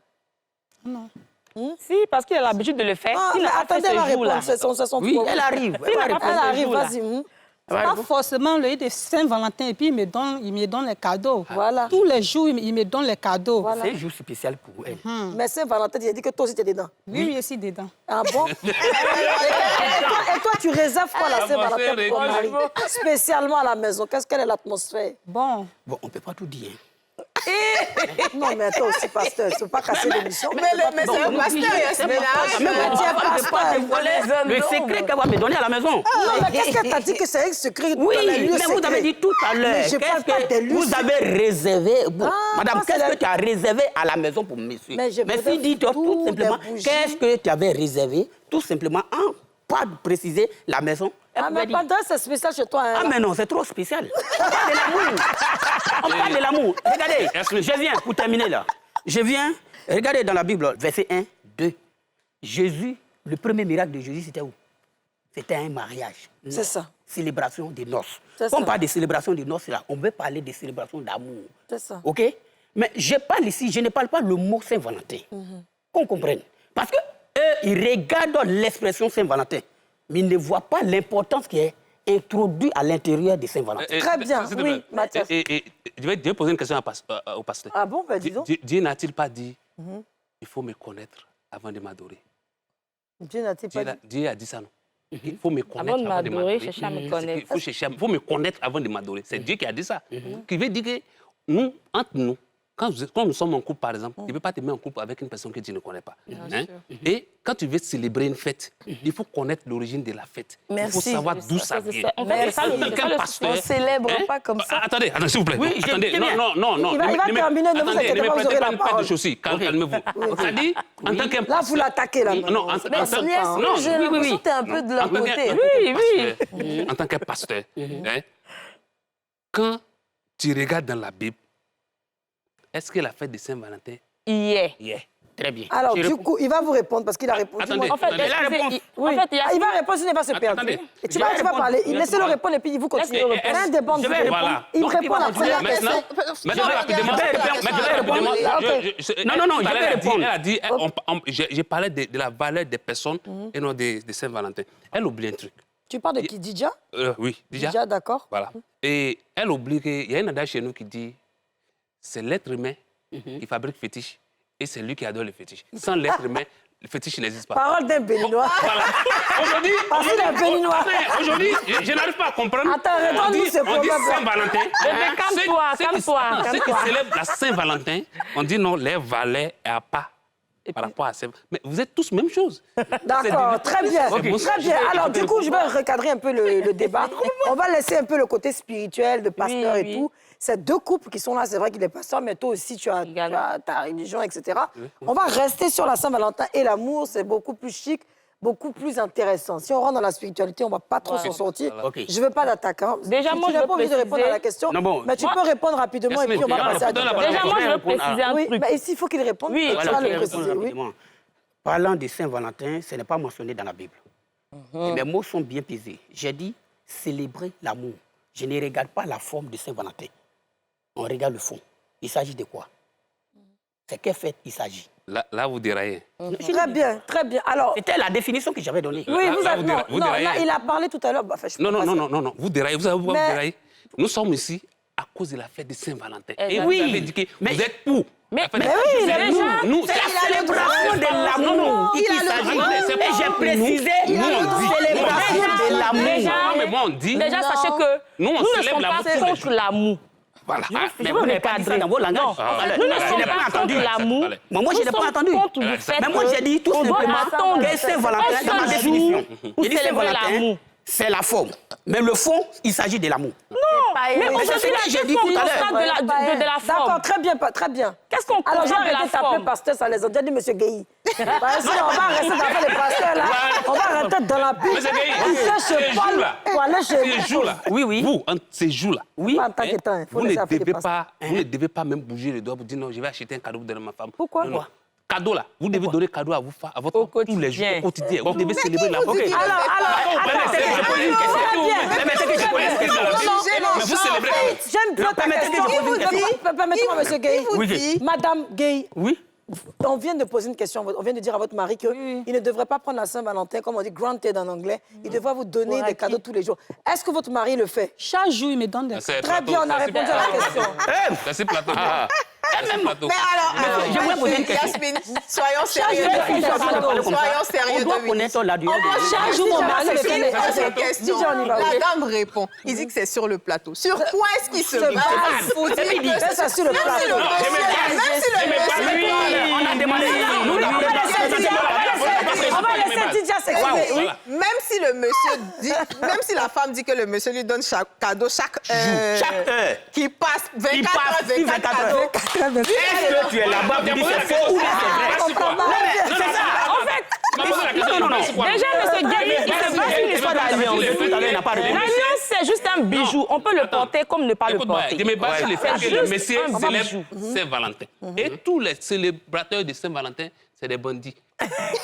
Si, parce qu'il a l'habitude de le faire. Ah, S'il mais n'a pas fait attendez, elle va ce jour-là. répondre. C'est son Oui, tour. elle arrive. Il n'a pas fait Elle ce arrive, jour-là. vas-y. Pas forcément le de Saint-Valentin et puis il me donne les cadeaux. Voilà. Tous les jours, il me donne les cadeaux. Voilà. C'est un jour spécial pour elle. Mais Saint-Valentin, il a dit que toi aussi, tu es dedans. Oui, je suis dedans. Ah bon? Et toi, tu réserves quoi la Saint-Valentin pour ton mari? Spécialement à la maison. Qu'est-ce qu'elle est l'atmosphère? Bon, Bon, on ne peut pas tout dire. Non, mais toi aussi, pasteur, tu ne peux pas casser l'émission. Mais c'est le pasteur, Yasmine. Le secret qu'elle va me donner à la maison. Non, mais qu'est-ce qu'elle t'a dit que c'est un secret? Oui, dans les lieux mais vous secrets? avez dit tout à l'heure. Mais je parle pas des lieux Vous secrets. avez réservé. Bon, Ah, madame, c'est qu'est-ce la- que tu as réservé à la maison pour monsieur? Mais je voudrais si dit tout tout, simplement, des bougies. qu'est-ce que tu avais réservé? Tout simplement, en pas préciser la maison. Elle Ah, pouvait mais dire, pendant, c'est spécial chez toi. Hein, ah, là. mais non, c'est trop spécial. On parle de l'amour. On parle de l'amour. Regardez, Yasmine. je viens, pour terminer là. Je viens, regardez dans la Bible, verset 1, 2. Jésus, le premier miracle de Jésus, c'était où? C'était un mariage. C'est ça. Célébration des noces. C'est Quand on ça. parle de célébration des noces, là, on veut parler de célébration d'amour. C'est ça. OK? Mais je parle ici, je ne parle pas le mot Saint-Valentin. Qu'on comprenne. Parce que eux, ils regardent l'expression Saint-Valentin, mais ils ne voient pas l'importance qui est introduite à l'intérieur de Saint-Valentin. Très bien, s'il te oui, plaît. Mathias. Et je vais poser une question au pasteur. Ah bon? Ben, dis donc. Dieu n'a-t-il pas dit il faut me connaître avant de m'adorer? Dieu n'a-t-il pas dit? Dieu a dit ça, non? Il faut me connaître Avant de avant de m'adorer, m'adorer. chercher à me Il connaître. faut me connaître avant de m'adorer. C'est Dieu qui a dit ça. Qui veut dire que nous, entre nous, quand nous sommes en couple, par exemple, tu ne peux pas te mettre en couple avec une personne que tu ne connais pas. Hein? Et quand tu veux célébrer une fête, il faut connaître l'origine de la fête. Il faut Merci. savoir d'où ça vient. En fait, c'est ça le En tant qu'un pasteur, On célèbre hein? pas comme ça. Attendez, s'il vous plaît. Oui, je Attendez, viens. non. Il va terminer, ne vous attendez, inquiétez ne me pas, vous prêtez aurez pas la une paire de parole. chaussures. Calmez-vous. C'est-à-dire, en tant qu'un Là, vous l'attaquez, là. non, en tant Yes, j'ai l'impression que t'es un peu de leur côté. Oui, oui. en tant que pasteur, hein, quand tu regardes dans la Bible, est-ce que la fête de Saint-Valentin Hier. y est? Très bien. Alors, Je du réponds. coup, il va vous répondre parce qu'il a répondu. Attendez. Moi- En fait, Attendez. la réponse. Oui. En fait, il y a... Il va répondre, il ne va se perdre. Attendez. Et tu vas parler. Laissez-le répondre et puis vous continuez à répondre. Un débat, Je vais répondre. Voilà. Il Donc, répond il va à la première Maintenant, question. maintenant rapidement, je vais répondre. maintenant, Je vais rapidement, répondre. Non, tout à je l'heure, vais répondre. Elle a dit, j'ai parlé de la valeur des personnes et non de Saint-Valentin. Elle oublie un truc. Tu parles de qui, Didja? Oui, déjà. Didja, d'accord. Voilà. Et elle oublie qu'il y a un adage chez nous qui dit c'est l'être humain qui fabrique fétiche et c'est lui qui adore le fétiche. Sans l'être humain, le fétiche n'existe pas. Parole d'un béninois. Voilà. Aujourd'hui, Parce qu'il est béninois. aujourd'hui, je n'arrive pas à comprendre. Attends, réponds-nous ce on dit problème-là. Saint-Valentin. calme-toi, calme-toi, Ceux qui calme-toi. célèbrent la Saint-Valentin, on dit non, les valets à pas par rapport à Saint. Mais vous êtes tous même chose. D'accord, très bien. Ok. Très bien. Alors, du coup, je vais recadrer un peu le débat. On va laisser un peu le côté spirituel de pasteur Oui, et oui. tout. C'est deux couples qui sont là. C'est vrai qu'il est pasteur, mais toi aussi, tu as ta religion, etc. On va rester sur la Saint-Valentin et l'amour. C'est beaucoup plus chic, beaucoup plus intéressant. Si on rentre dans la spiritualité, on ne va pas trop s'en sortir. Ok. Je ne veux pas d'attaquant. Déjà, moi, tu je n'as veux pas envie de répondre à préciser- la question, Non, bon, mais tu moi- peux répondre rapidement et puis on va Yasmine, passer à donne la d'autres. parole. Déjà, moi, je veux répondre. préciser un Oui, truc. mais ici, il faut qu'il réponde. Oui, tu voilà, vas ok, le réponds préciser, oui. rapidement. Parlant de Saint-Valentin, ce n'est pas mentionné dans la Bible. Et mes mots sont bien pesés. J'ai dit célébrer l'amour. Je ne regarde pas la forme de Saint-Valentin. On regarde le fond. Il s'agit de quoi? C'est quelle fête il s'agit? Là, vous déraillez. Très bien, très bien. Alors, C'était la définition que j'avais donnée. oui, Là, vous là, avez... vous Non, vous non, déraillez. là, il a parlé tout à l'heure. Bah, enfin, je peux Non, pas non, passer. non, non, non, vous déraillez. Vous savez pourquoi Mais- vous déraillez? Nous sommes ici à cause de la fête de Saint-Valentin. Et Exactement. vous Oui, avez dit que mais- vous êtes pour. Mais- la fête de mais oui, Saint-Valentin. déjà, nous, C'est c'est la célébration de l'amour. Il a le droit. Et j'ai précisé célébration de l'amour. Déjà, Non, mais moi, on dit. Déjà, sachez que Nous, on nous ne célèbre sommes l'amour pas tous les contre jours. l'amour. Voilà. Mais Je vous veux n'avez pas dit ça recadrer. dans vos langages. Non, Allez, nous ne je sommes n'ai pas pas entendu. contre l'amour. Allez. Moi, je Nous n'ai pas sommes entendu. contre le fait Mais moi, j'ai dit tout qu'on doit simplement attendre que Saint-Valentin, dans ma un seul définition, jour pour j'ai dit célébrer Saint-Valentin, l'amour. c'est la forme. Mais le fond, il s'agit de l'amour. Mais c'est aujourd'hui, ce que là, j'ai qu'est-ce dit qu'on tout à l'heure. constate de la D'accord, forme? très bien, très bien. Qu'est-ce qu'on Alors, j'ai constate de arrêté la de t'appeler forme? pasteur, ça les a déjà dit, monsieur Gueye. Parce que on va rester dans l'affaire des pasteurs, là. On va rentrer dans la Bible. Monsieur Gueye, On sait ces chez Paul jours-là, pour aller chez Ces jours-là, Oui, oui. vous, en ces jours-là, Oui. Pas en tant qu'étant, il faut vous ne laisser affaire des devez pasteurs. pas, vous ne devez pas même bouger les doigts pour dire non, je vais acheter un cadeau pour donner à ma femme. Pourquoi? Non, non. Cadeau là, vous devez donner cadeau à, à votre Au femme tous les jours, quotidien. au quotidien. Vous devez célébrer la vous dit qu'il Alors, Permettez que je pose une question. Permettez que je pose une question. Mais vous célébrez la même. J'aime bien ta permettez que question. je pose une question. Permettez-moi, monsieur Gueye. Il vous dit, Madame Gueye, Oui. on vient de poser une question. On vient de dire à votre mari qu'il ne devrait pas prendre la Saint-Valentin, comme on dit granted en anglais. Il devrait vous donner des cadeaux tous les jours. Est-ce que votre mari le fait? Chaque jour, il me donne des... C'est Très Platon, bien, on a ça, c'est répondu à la Platon. question. Ça, c'est Platon. Ça, c'est Platon. mais alors, je voulais poser une question. Yasmine, soyons sérieux. Soyons sérieux On doit 2 minutes. connaître la durée de Chaque jour, mon mari me Il fait pose des une question. Dis-moi, on y va. La dame répond. Il dit que c'est sur le plateau. Sur quoi est-ce qu'il se Se base base. pour dire que C'est ça sur le même si plateau. le monsieur, On a demandé. On va laisser Didier s'exprimer. Oui. même si le monsieur dit, même si la femme dit que le monsieur lui donne chaque cadeau chaque heure. qui passe 24 passe heures, 24 cadeaux. Est-ce que tu es là-bas pour dire c'est faux ou bien c'est vrai? En fait, déjà, M. Gueye, il se passe une histoire d'alliance. Tout à l'heure, il n'a pas répondu. L'alliance, c'est juste un bijou. On peut le porter comme ne pas le Écoute-moi, porter. je me base sur le fait C'est que le juste messieurs un célèbrent bijou. Saint-Valentin. Et tous les célébrateurs de Saint-Valentin, c'est des bandits.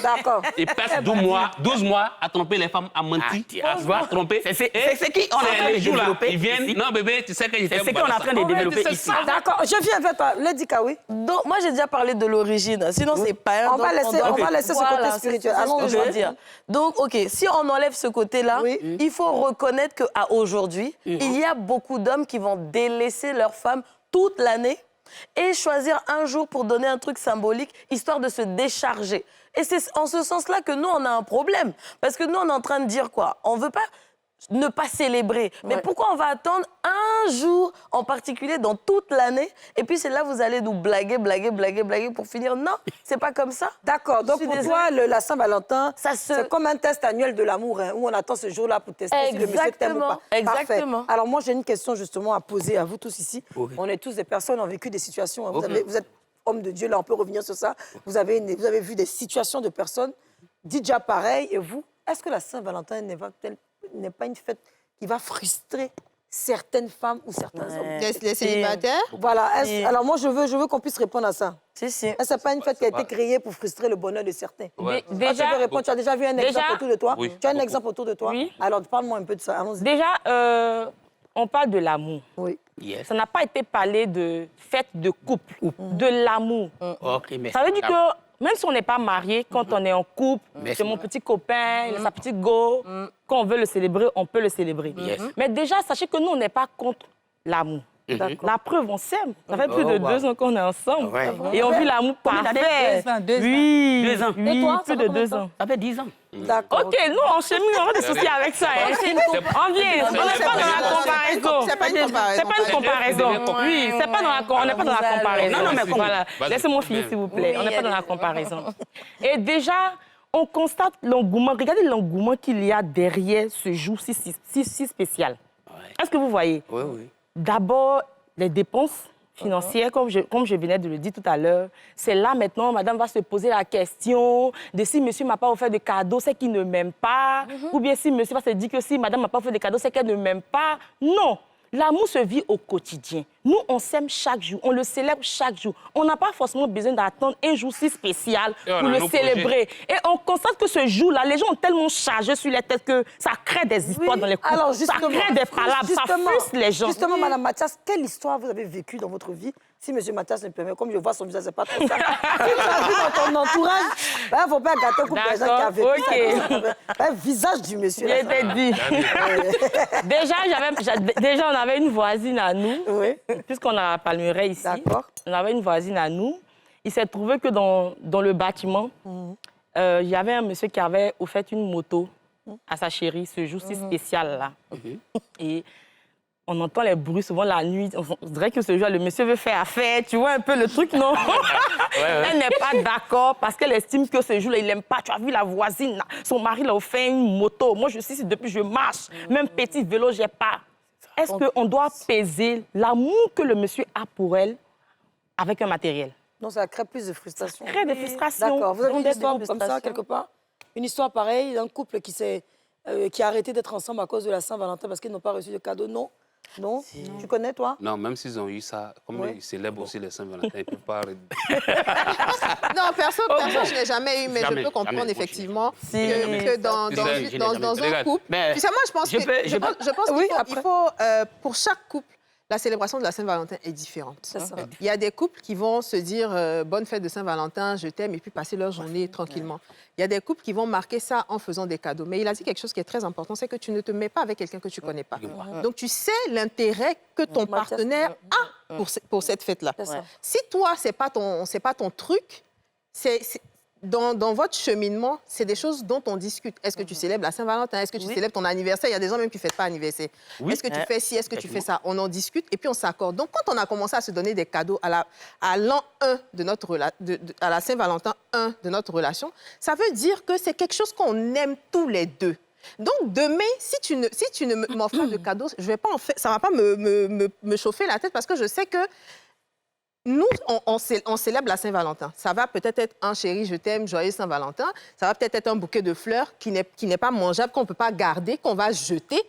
D'accord. Ils passent 12 mois à tromper les femmes, à mentir, à se voir tromper. C'est ce qui on est en train de les jours-là, développer ils viennent. ici. Non, bébé, tu sais que je C'est t'aime. ce qu'on est en train de développer c'est ici. ça. D'accord, je viens vers toi. Lady Kawi. Donc, moi, j'ai déjà parlé de l'origine. Sinon, c'est pas... On va laisser ce côté spirituel. C'est ce que Allons-y. je veux dire. Donc, OK, si on enlève ce côté-là, Oui. il faut reconnaître qu'à aujourd'hui, il y a beaucoup d'hommes qui vont délaisser leur femme toute l'année et choisir un jour pour donner un truc symbolique, histoire de se décharger. Et c'est en ce sens-là que nous, on a un problème. Parce que nous, on est en train de dire quoi? On ne veut pas ne pas célébrer. Mais pourquoi on va attendre un jour en particulier dans toute l'année? Et puis c'est là vous allez nous blaguer pour finir. Non, c'est pas comme ça. D'accord, donc Je suis pour désolée. toi, la Saint-Valentin, Ça se- c'est comme un test annuel de l'amour, hein, où on attend ce jour-là pour tester si le monsieur t'aime ou pas. Exactement. Parfait. Alors moi, j'ai une question justement à poser à vous tous ici. On est tous des personnes, on a vécu des situations. Hein. Vous êtes homme de Dieu, là, on peut revenir sur ça. Vous avez vu des situations de personnes. Dites déjà pareil. Et vous, est-ce que la Saint-Valentin n'est pas une fête qui va frustrer certaines femmes ou certains hommes. Les célibataires? Voilà. Alors moi, je veux qu'on puisse répondre à ça. Si, si. Est-ce que ce n'est pas une fête qui a été créée pour frustrer le bonheur de certains? Ouais. Tu veux répondre, tu as déjà vu un exemple autour de toi? Oui. Tu as un exemple autour de toi? Oui. Alors, parle-moi un peu de ça. Allons-y. Déjà, on parle de l'amour. Oui. Yes. Ça n'a pas été parlé de fête de couple, de l'amour. Ok, merci. Ça veut dire que même si on n'est pas marié, quand on est en couple, Merci. c'est mon petit copain, il a sa petite go, quand on veut le célébrer, on peut le célébrer. Yes. Mais déjà, sachez que nous, on n'est pas contre l'amour. La preuve, on s'aime. Ça fait plus de 2 ans qu'on est ensemble. Ouais. Et on vit l'amour parfait. 2 ans, 2 ans. Oui, 2 ans. oui, Et toi, ça plus fait de combien de 2 temps? ans. Ça fait 10 ans. D'accord. Ok, nous, on chemine, on a des soucis avec ça. Hein. On vient, on n'est pas dans la comparaison. C'est pas une comparaison. C'est pas une comparaison. Oui, c'est pas dans la, on n'est pas dans la comparaison. Non, non, mais voilà. Vas-y. Laissez-moi finir, s'il vous plaît. Oui, On n'est pas dans la allez-y. comparaison. Et déjà, on constate l'engouement. Regardez l'engouement qu'il y a derrière ce jour si spécial. Est-ce que vous voyez? Oui, oui. D'abord, les dépenses financières, comme je venais de le dire tout à l'heure, c'est là maintenant, madame va se poser la question de si monsieur m'a pas offert de cadeau, c'est qu'il ne m'aime pas, ou bien si monsieur va se dire que si madame m'a pas offert de cadeau, c'est qu'elle ne m'aime pas. Non, l'amour se vit au quotidien. Nous, on s'aime chaque jour, on le célèbre chaque jour. On n'a pas forcément besoin d'attendre un jour si spécial Et on pour a le nos célébrer. Et on constate que ce jour-là, les gens ont tellement chargé sur les têtes que ça crée des histoires dans les couples. Alors, Ça crée des palabres, ça frustre les gens. Justement, Madame Mathias, quelle histoire vous avez vécue dans votre vie? Si Monsieur Mathias me permet, comme je vois son visage, c'est pas trop ça. Si tu as vu dans ton entourage, il ne faut pas gâter un couple de gens qui a vécu ça. Le visage du monsieur. J'ai là, été dit. Déjà, on avait une voisine à nous, Oui. puisqu'on a Palmeraie ici. D'accord. On avait une voisine à nous. Il s'est trouvé que dans le bâtiment, il y avait un monsieur qui avait offert une moto à sa chérie ce jour si spécial-là. Et on entend les bruits souvent la nuit. On dirait que ce jour, le monsieur veut faire affaire. Tu vois un peu le truc, non? Elle n'est pas d'accord parce qu'elle estime que ce jour-là, il n'aime pas. Tu as vu la voisine, là, son mari l'a offert une moto. Moi, je suis ici depuis que je marche. Même petit vélo, j'ai pas. Est-ce qu'on doit peser l'amour que le monsieur a pour elle avec un matériel? Non, ça crée plus de frustration. Ça crée des frustrations. D'accord. Vous avez une Des histoire comme ça, frustrations. quelque part? Une histoire pareille d'un couple qui a arrêté d'être ensemble à cause de la Saint-Valentin parce qu'ils n'ont pas reçu de cadeau? Non? Non? Tu connais, toi? Non, même s'ils ont eu ça, comme Oui. ils célèbrent aussi les Saint-Valentin, ils ne peuvent pas... Non, perso, je n'ai jamais eu, mais Jamais, je peux comprendre jamais. effectivement Si. que dans un Regarde. couple... Mais Puis ça, moi, je pense qu'il Oui, faut, après. pour chaque couple, la célébration de la Saint-Valentin est différente. C'est ça. Il y a des couples qui vont se dire bonne fête de Saint-Valentin, je t'aime, et puis passer leur journée tranquillement. Il y a des couples qui vont marquer ça en faisant des cadeaux. Mais il a dit quelque chose qui est très important, c'est que tu ne te mets pas avec quelqu'un que tu ne connais pas. Donc tu sais l'intérêt que ton partenaire a pour cette fête-là. C'est ça. Si toi, ce n'est pas ton truc, dans votre cheminement, c'est des choses dont on discute. Est-ce que tu célèbres la Saint-Valentin? Est-ce que tu célèbres ton anniversaire? Il y a des gens même qui ne fêtent pas anniversaire. Oui. Est-ce que tu fais ci? Est-ce que tu fais ça? On en discute et puis on s'accorde. Donc, quand on a commencé à se donner des cadeaux à l'an 1 de notre à la Saint-Valentin 1 de notre relation, ça veut dire que c'est quelque chose qu'on aime tous les deux. Donc, demain, si tu ne m'offres pas de cadeaux, ça ne va pas me chauffer la tête parce que je sais que nous, on célèbre la Saint-Valentin. Ça va peut-être être un chéri, je t'aime, joyeux Saint-Valentin. Ça va peut-être être un bouquet de fleurs qui n'est pas mangeable, qu'on ne peut pas garder, qu'on va jeter.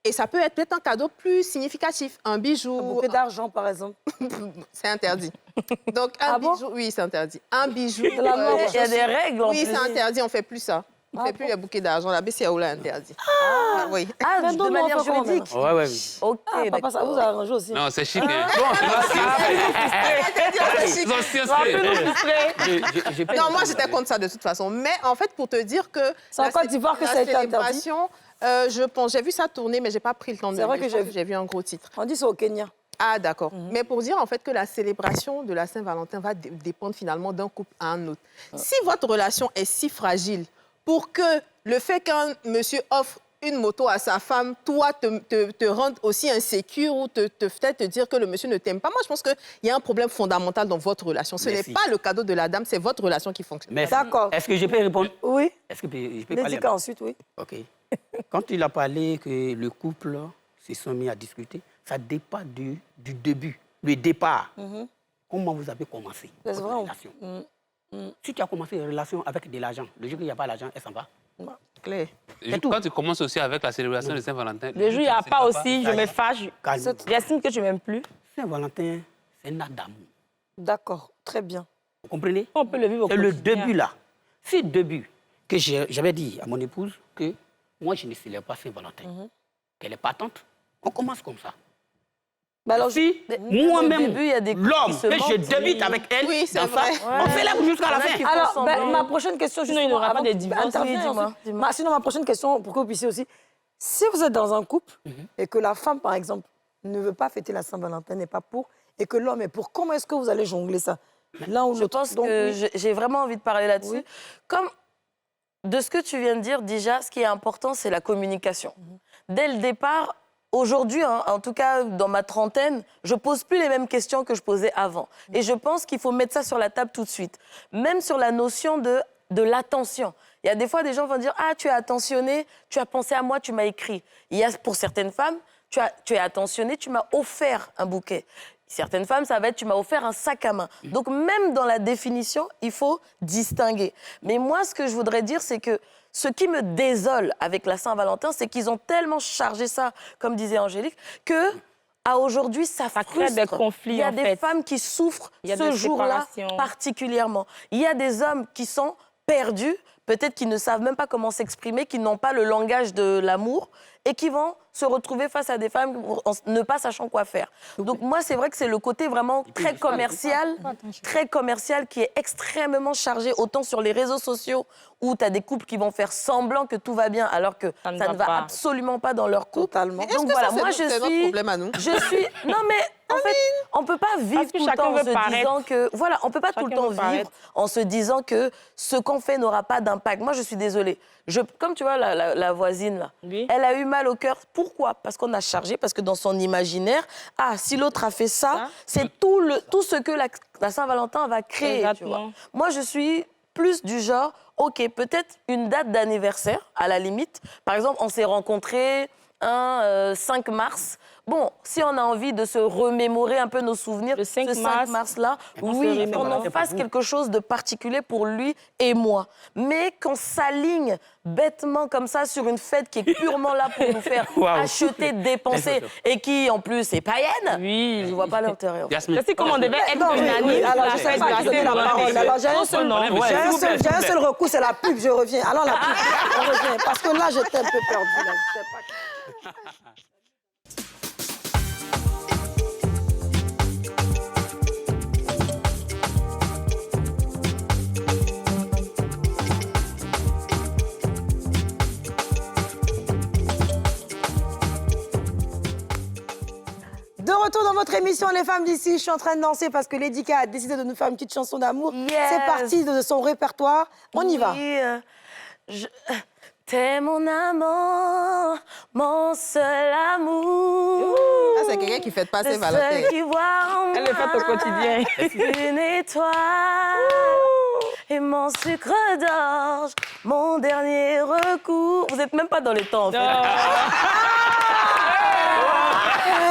Et ça peut être peut-être un cadeau plus significatif, un bijou. Un bouquet d'argent, par exemple. C'est interdit. Donc, un bijou, oui, c'est interdit. Un bijou. Il y a des règles en Oui, plus. c'est interdit, on ne fait plus ça. On ne fait plus les bouquets d'argent. La BCAO l'a interdit. Oui. Ah, Mais de non, manière non, on fait juridique. Ouais, ouais. Ok, Papa, ça vous a arrangé aussi. Non, c'est chic, hein. Ils ont si Non, moi, j'étais contre ça de toute façon. Mais en fait, pour te dire que... C'est en Côte d'Ivoire que ça a été interdit. Je pense, j'ai vu ça tourner, mais je n'ai pas pris le temps de C'est vrai lire. que J'ai vu un gros titre. On dit c'est au Kenya. Ah, d'accord. Mais pour dire en fait que la célébration de la Saint-Valentin va dépendre finalement d'un couple à un autre. Si votre relation est si fragile pour que le fait qu'un monsieur offre une moto à sa femme, toi, te rende aussi insécure ou peut-être te dire que le monsieur ne t'aime pas, moi, je pense qu'il y a un problème fondamental dans votre relation. Ce n'est Merci. pas le cadeau de la dame, c'est votre relation qui fonctionne. Merci. D'accord. Est-ce que je peux répondre? Oui. Est-ce que je peux parler? Dédica ensuite, oui. OK. Quand il a parlé que le couple se sont mis à discuter, ça dépend du début, le départ. Comment vous avez commencé C'est votre vrai. relation? Si tu as commencé une relation avec de l'argent, le jour qu'il n'y a pas l'argent, elle s'en va. clair. Quand tu commences aussi avec la célébration de Saint-Valentin... Le jour où il n'y a pas aussi, je me fâche. Calme. J'estime que je ne m'aime plus. Saint-Valentin, c'est un acte d'amour. D'accord, très bien. Vous comprenez? On peut le vivre au C'est le quotidien. début là. C'est le début que j'avais dit à mon épouse que moi, je ne célèbre pas Saint-Valentin. Qu'elle est partante. On commence comme ça. Bah alors, Si au moi-même, début, il y a des couples l'homme, qui se que je mentent. débute avec elle, Oui, c'est dans ça, vrai. on célèbre jusqu'à la Il y en a fin. qui font Alors, semblant. ma prochaine question, Sinon, il n'y justement, aura pas avant de que tu divorce. interviennes Oui, dis-moi, ensuite. dis-moi. Sinon, ma prochaine question, pour que vous puissiez aussi... Si vous êtes dans un couple et que la femme, par exemple, ne veut pas fêter la Saint-Valentin, n'est pas pour, et que l'homme est pour, comment est-ce que vous allez jongler ça? L'un ou Je l'autre. pense Donc, que oui. j'ai vraiment envie de parler là-dessus. Oui. Comme de ce que tu viens de dire, déjà, ce qui est important, c'est la communication. Dès le départ, aujourd'hui, hein, en tout cas dans ma trentaine, je pose plus les mêmes questions que je posais avant. Et je pense qu'il faut mettre ça sur la table tout de suite. Même sur la notion de l'attention. Il y a des fois, des gens vont dire « Ah, tu es attentionné, tu as pensé à moi, tu m'as écrit. » Il y a, pour certaines femmes, tu es attentionné, tu m'as offert un bouquet. Certaines femmes, ça va être « Tu m'as offert un sac à main. » Donc, même dans la définition, il faut distinguer. Mais moi, ce que je voudrais dire, c'est que ce qui me désole avec la Saint-Valentin, c'est qu'ils ont tellement chargé ça, comme disait Angélique, que... à aujourd'hui, ça crée frustre. des conflits, Il y a en des fait. femmes qui souffrent Il y a ce des jour-là séparations. particulièrement. Il y a des hommes qui sont perdus, peut-être qu'ils ne savent même pas comment s'exprimer, qui n'ont pas le langage de l'amour et qui vont se retrouver face à des femmes en ne pas sachant quoi faire. Donc moi, c'est vrai que c'est le côté vraiment très commercial qui est extrêmement chargé, autant sur les réseaux sociaux où tu as des couples qui vont faire semblant que tout va bien alors que ça ne va pas. absolument pas dans leur couple. Totalement. Est-ce Donc que voilà, ça, c'est moi notre- je c'est notre suis... problème à nous? Je suis... Non mais en fait, on peut pas vivre Parce que tout le chacun temps en veut se paraître. disant que... Voilà, on peut pas tout le Chacun temps veut paraître. vivre en se disant que ce qu'on fait n'aura pas d'impact. Moi, je suis désolée. Comme tu vois, la voisine, là, Oui. elle a eu mal au cœur. Pourquoi? Parce qu'on a chargé, parce que dans son imaginaire, si l'autre a fait ça, c'est tout ce que la Saint-Valentin va créer. Tu vois. Exactement. Moi, je suis plus du genre, OK, peut-être une date d'anniversaire, à la limite. Par exemple, on s'est rencontrés un 5 mars. Bon, si on a envie de se remémorer un peu nos souvenirs, Le 5 ce 5 mars, mars-là, on se oui, remémore. qu'on en fasse quelque chose de particulier pour lui et moi. Mais qu'on s'aligne bêtement comme ça sur une fête qui est purement là pour nous faire Waouh. acheter, dépenser et qui, en plus, est païenne. Oui. Je ne vois pas l'intérêt. Yasmine, C'est comme on devait être Non, mais unanime. oui, sur alors la je sais fête pas de qui donner la Saint-Valentin. parole. Alors j'ai un Trop seul, sonore. Ouais, j'ai s'il un vous plaît, seul, s'il j'ai vous un plaît. seul recours, c'est la pub, je reviens. Alors la pub, on revient. Parce que là, j'étais un peu perdue. Là, je sais pas. De retour dans votre émission Les Femmes d'ici, je suis en train de danser parce que Lady K a décidé de nous faire une petite chanson d'amour. Yes. C'est parti de son répertoire. On y va. Oui, t'es mon amant, mon seul amour. Ah, c'est quelqu'un qui fête pas Le Saint-Valentin. seul qui voit en Elle le fait au moi quotidien. Une étoile et mon sucre d'orge, mon dernier recours. Vous n'êtes même pas dans les temps, en fait.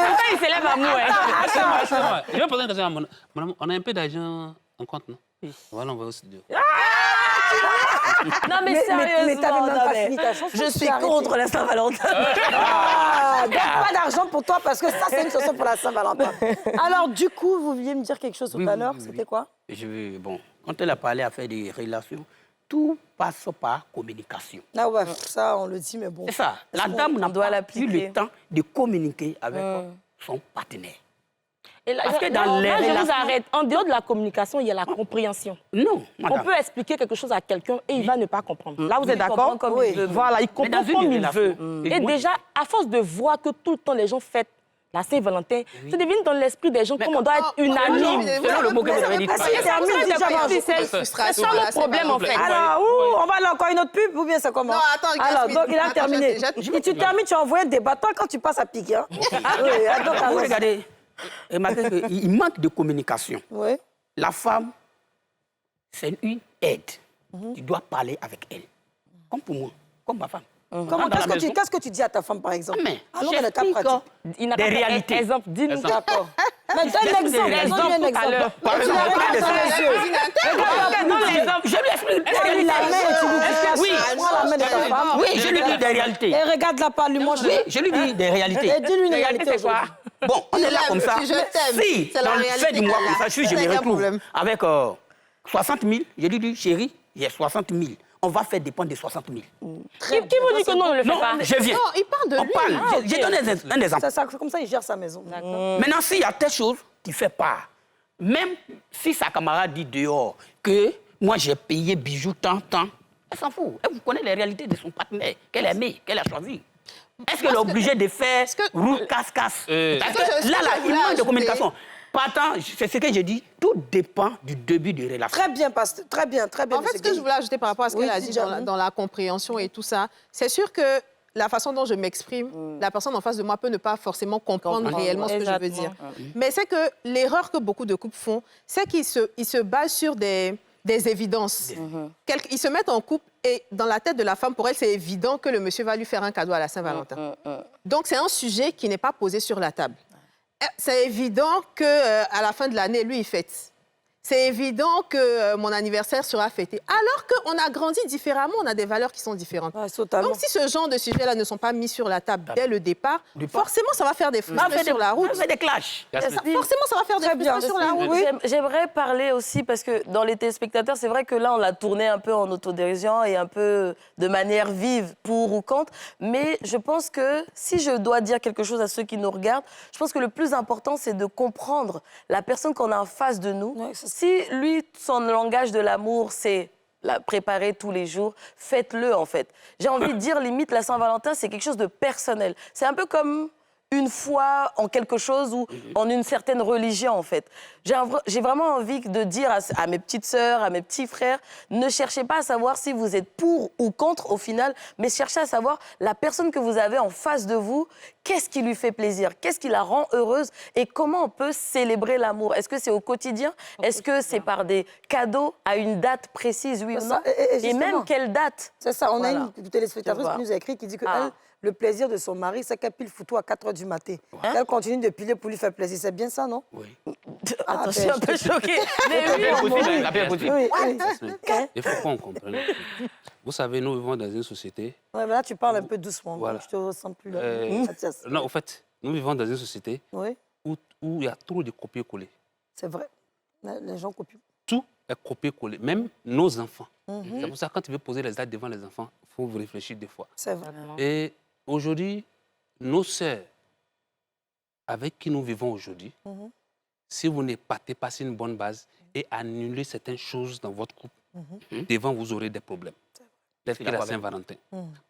Pourtant, il s'élève à moi. Attends, je vais poser une question à mon amour. On a un peu d'argent en compte, non? Oui. Voilà, on va au studio. Non, mais Mais sérieusement, t'avais même non, pas mais fini ta chanson. je tu suis as arrêté. contre la Saint-Valentin. Ah, donc pas d'argent pour toi parce que ça, c'est une chanson pour la Saint-Valentin. Alors, du coup, vous vouliez me dire quelque chose tout Oui, à oui, l'heure. oui, oui. C'était quoi? Bon, quand elle a parlé à faire des relations, tout passe par communication. Ah ouais, ça, on le dit, mais bon. C'est ça. La dame n'a doit pas eu l'appliquer. le temps de communiquer avec son partenaire. Et là, Parce que là, dans les là, je vous relations- arrête. En dehors de la communication, il y a la compréhension. Non, On madame. peut expliquer quelque chose à quelqu'un et il va ne pas comprendre. Là, vous êtes Il comprend d'accord? comme Oui. il veut. Voilà, il comprend dans une comme il relation, veut. et Et moi- déjà, à force de voir que tout le temps les gens fêtent la Saint-Valentin, ça devient dans l'esprit des gens comme on doit être unanime. Selon le mot que vous avez dit. Ça y est, termine déjà, moi. C'est ça le problème, en fait. Alors, on va aller encore une autre pub ou bien ça commence? Non, attends, Alors, Yasmine, donc il a attends, terminé. j'ai- Tu termines, tu as envoyé des bâtons quand tu passes à pique. Hein? Oui, donc, Vous alors, regardez, remarquez qu'il manque de communication. oui. La femme, c'est une aide. Tu dois parler avec elle. Comme pour moi, comme ma femme. Comment, Dans la maison. qu'est-ce que tu dis à ta femme, par exemple? Mais Allons dans le cas j'explique pratique. Il n'a des pas fait réalités. Exemple, dis-nous. D'accord. Mais donne l'exemple, des donne un exemples tout à exemple. l'heure. Tu la regardes dans les yeux. Je lui explique. Elle la main et tu lui dis Oui. prends la main de ta femme. Oui, je lui dis des réalités. Et regarde-la pas, lui mange. Oui, je lui dis des réalités. Et dis-lui une Les réalité réalités, quoi. Bon, on est là comme ça. Je t'aime. Si, C'est la dans le réalité fait du mois qu'elle comme a. ça, je C'est me un retrouve problème. avec 60 000. Je lui dis, chérie, j'ai 60 000. On va faire dépendre des 60 000. Qui vous dit que non, ne le fait Non, pas? je viens. Non, il parle de On lui. parle. J'ai donné un exemple. C'est ça, comme ça, il gère sa maison. Maintenant, s'il y a telle chose, tu ne fais pas. Même si sa camarade dit dehors que moi j'ai payé bijoux tant, elle s'en fout. Elle vous connaît les réalités de son partenaire, qu'elle a aimé, qu'elle a choisi. Est-ce qu'elle est obligée de faire roule casse-casse? Parce que là, il manque de communication. Partant, c'est ce que j'ai dit, tout dépend du début de relation. Très bien, pasteur. Très bien, très bien. En fait, ce que je voulais ajouter par rapport à ce qu'elle a dit dans la compréhension et tout ça, c'est sûr que la façon dont je m'exprime, la personne en face de moi peut ne pas forcément comprendre réellement ce que je veux dire. Mais c'est que l'erreur que beaucoup de couples font, c'est qu'ils se basent sur des évidences. Ils se mettent en couple et dans la tête de la femme, pour elle, c'est évident que le monsieur va lui faire un cadeau à la Saint-Valentin. Donc, c'est un sujet qui n'est pas posé sur la table. C'est évident qu'à la fin de l'année, lui, il fête. C'est évident que mon anniversaire sera fêté. Alors qu'on a grandi différemment, on a des valeurs qui sont différentes. Totalement. Donc, si ce genre de sujets-là ne sont pas mis sur la table dès le départ, forcément, ça va faire des frustrations sur la route. Ça fait des clashs. Forcément, ça va faire des frustrations sur la route. Oui. J'aimerais parler aussi, parce que dans les téléspectateurs, c'est vrai que là, on l'a tourné un peu en autodérision et un peu de manière vive, pour ou contre. Mais je pense que si je dois dire quelque chose à ceux qui nous regardent, je pense que le plus important, c'est de comprendre la personne qu'on a en face de nous. Ouais, Si lui, son langage de l'amour, c'est la préparer tous les jours, faites-le en fait. J'ai envie de dire, limite, la Saint-Valentin, c'est quelque chose de personnel. C'est un peu comme une foi en quelque chose ou en une certaine religion en fait. J'ai vraiment envie de dire à mes petites sœurs, à mes petits frères, ne cherchez pas à savoir si vous êtes pour ou contre au final, mais cherchez à savoir la personne que vous avez en face de vous, qu'est-ce qui lui fait plaisir, qu'est-ce qui la rend heureuse et comment on peut célébrer l'amour. Est-ce que c'est au quotidien? Est-ce que c'est par des cadeaux à une date précise, oui ou non? Et même quelle date? C'est ça, on a Voilà. une téléspectatrice qui nous a écrit qui dit que elle, le plaisir de son mari, c'est qu'elle pile photo à 4 h du matin. Elle continue de piler pour lui faire plaisir. C'est bien ça, non? Oui. Attends, je suis un peu choquée. Mais oui, Il faut qu'on comprenne. Vous savez, nous vivons dans une société. Ouais, mais là, tu parles un peu doucement. Voilà. Je te ressens plus là. Mathias. Non, en fait, nous vivons dans une société Oui, où il y a trop de copier-coller. c'est vrai. Les gens copient. Tout est copier-coller, même nos enfants. C'est pour ça que quand tu veux poser les dates devant les enfants, il faut vous réfléchir des fois. C'est vrai. Et aujourd'hui, nos sœurs avec qui nous vivons aujourd'hui, si vous ne partez pas sur une bonne base et annulez certaines choses dans votre couple, devant vous aurez des problèmes. Peut-être que la Saint-Valentin.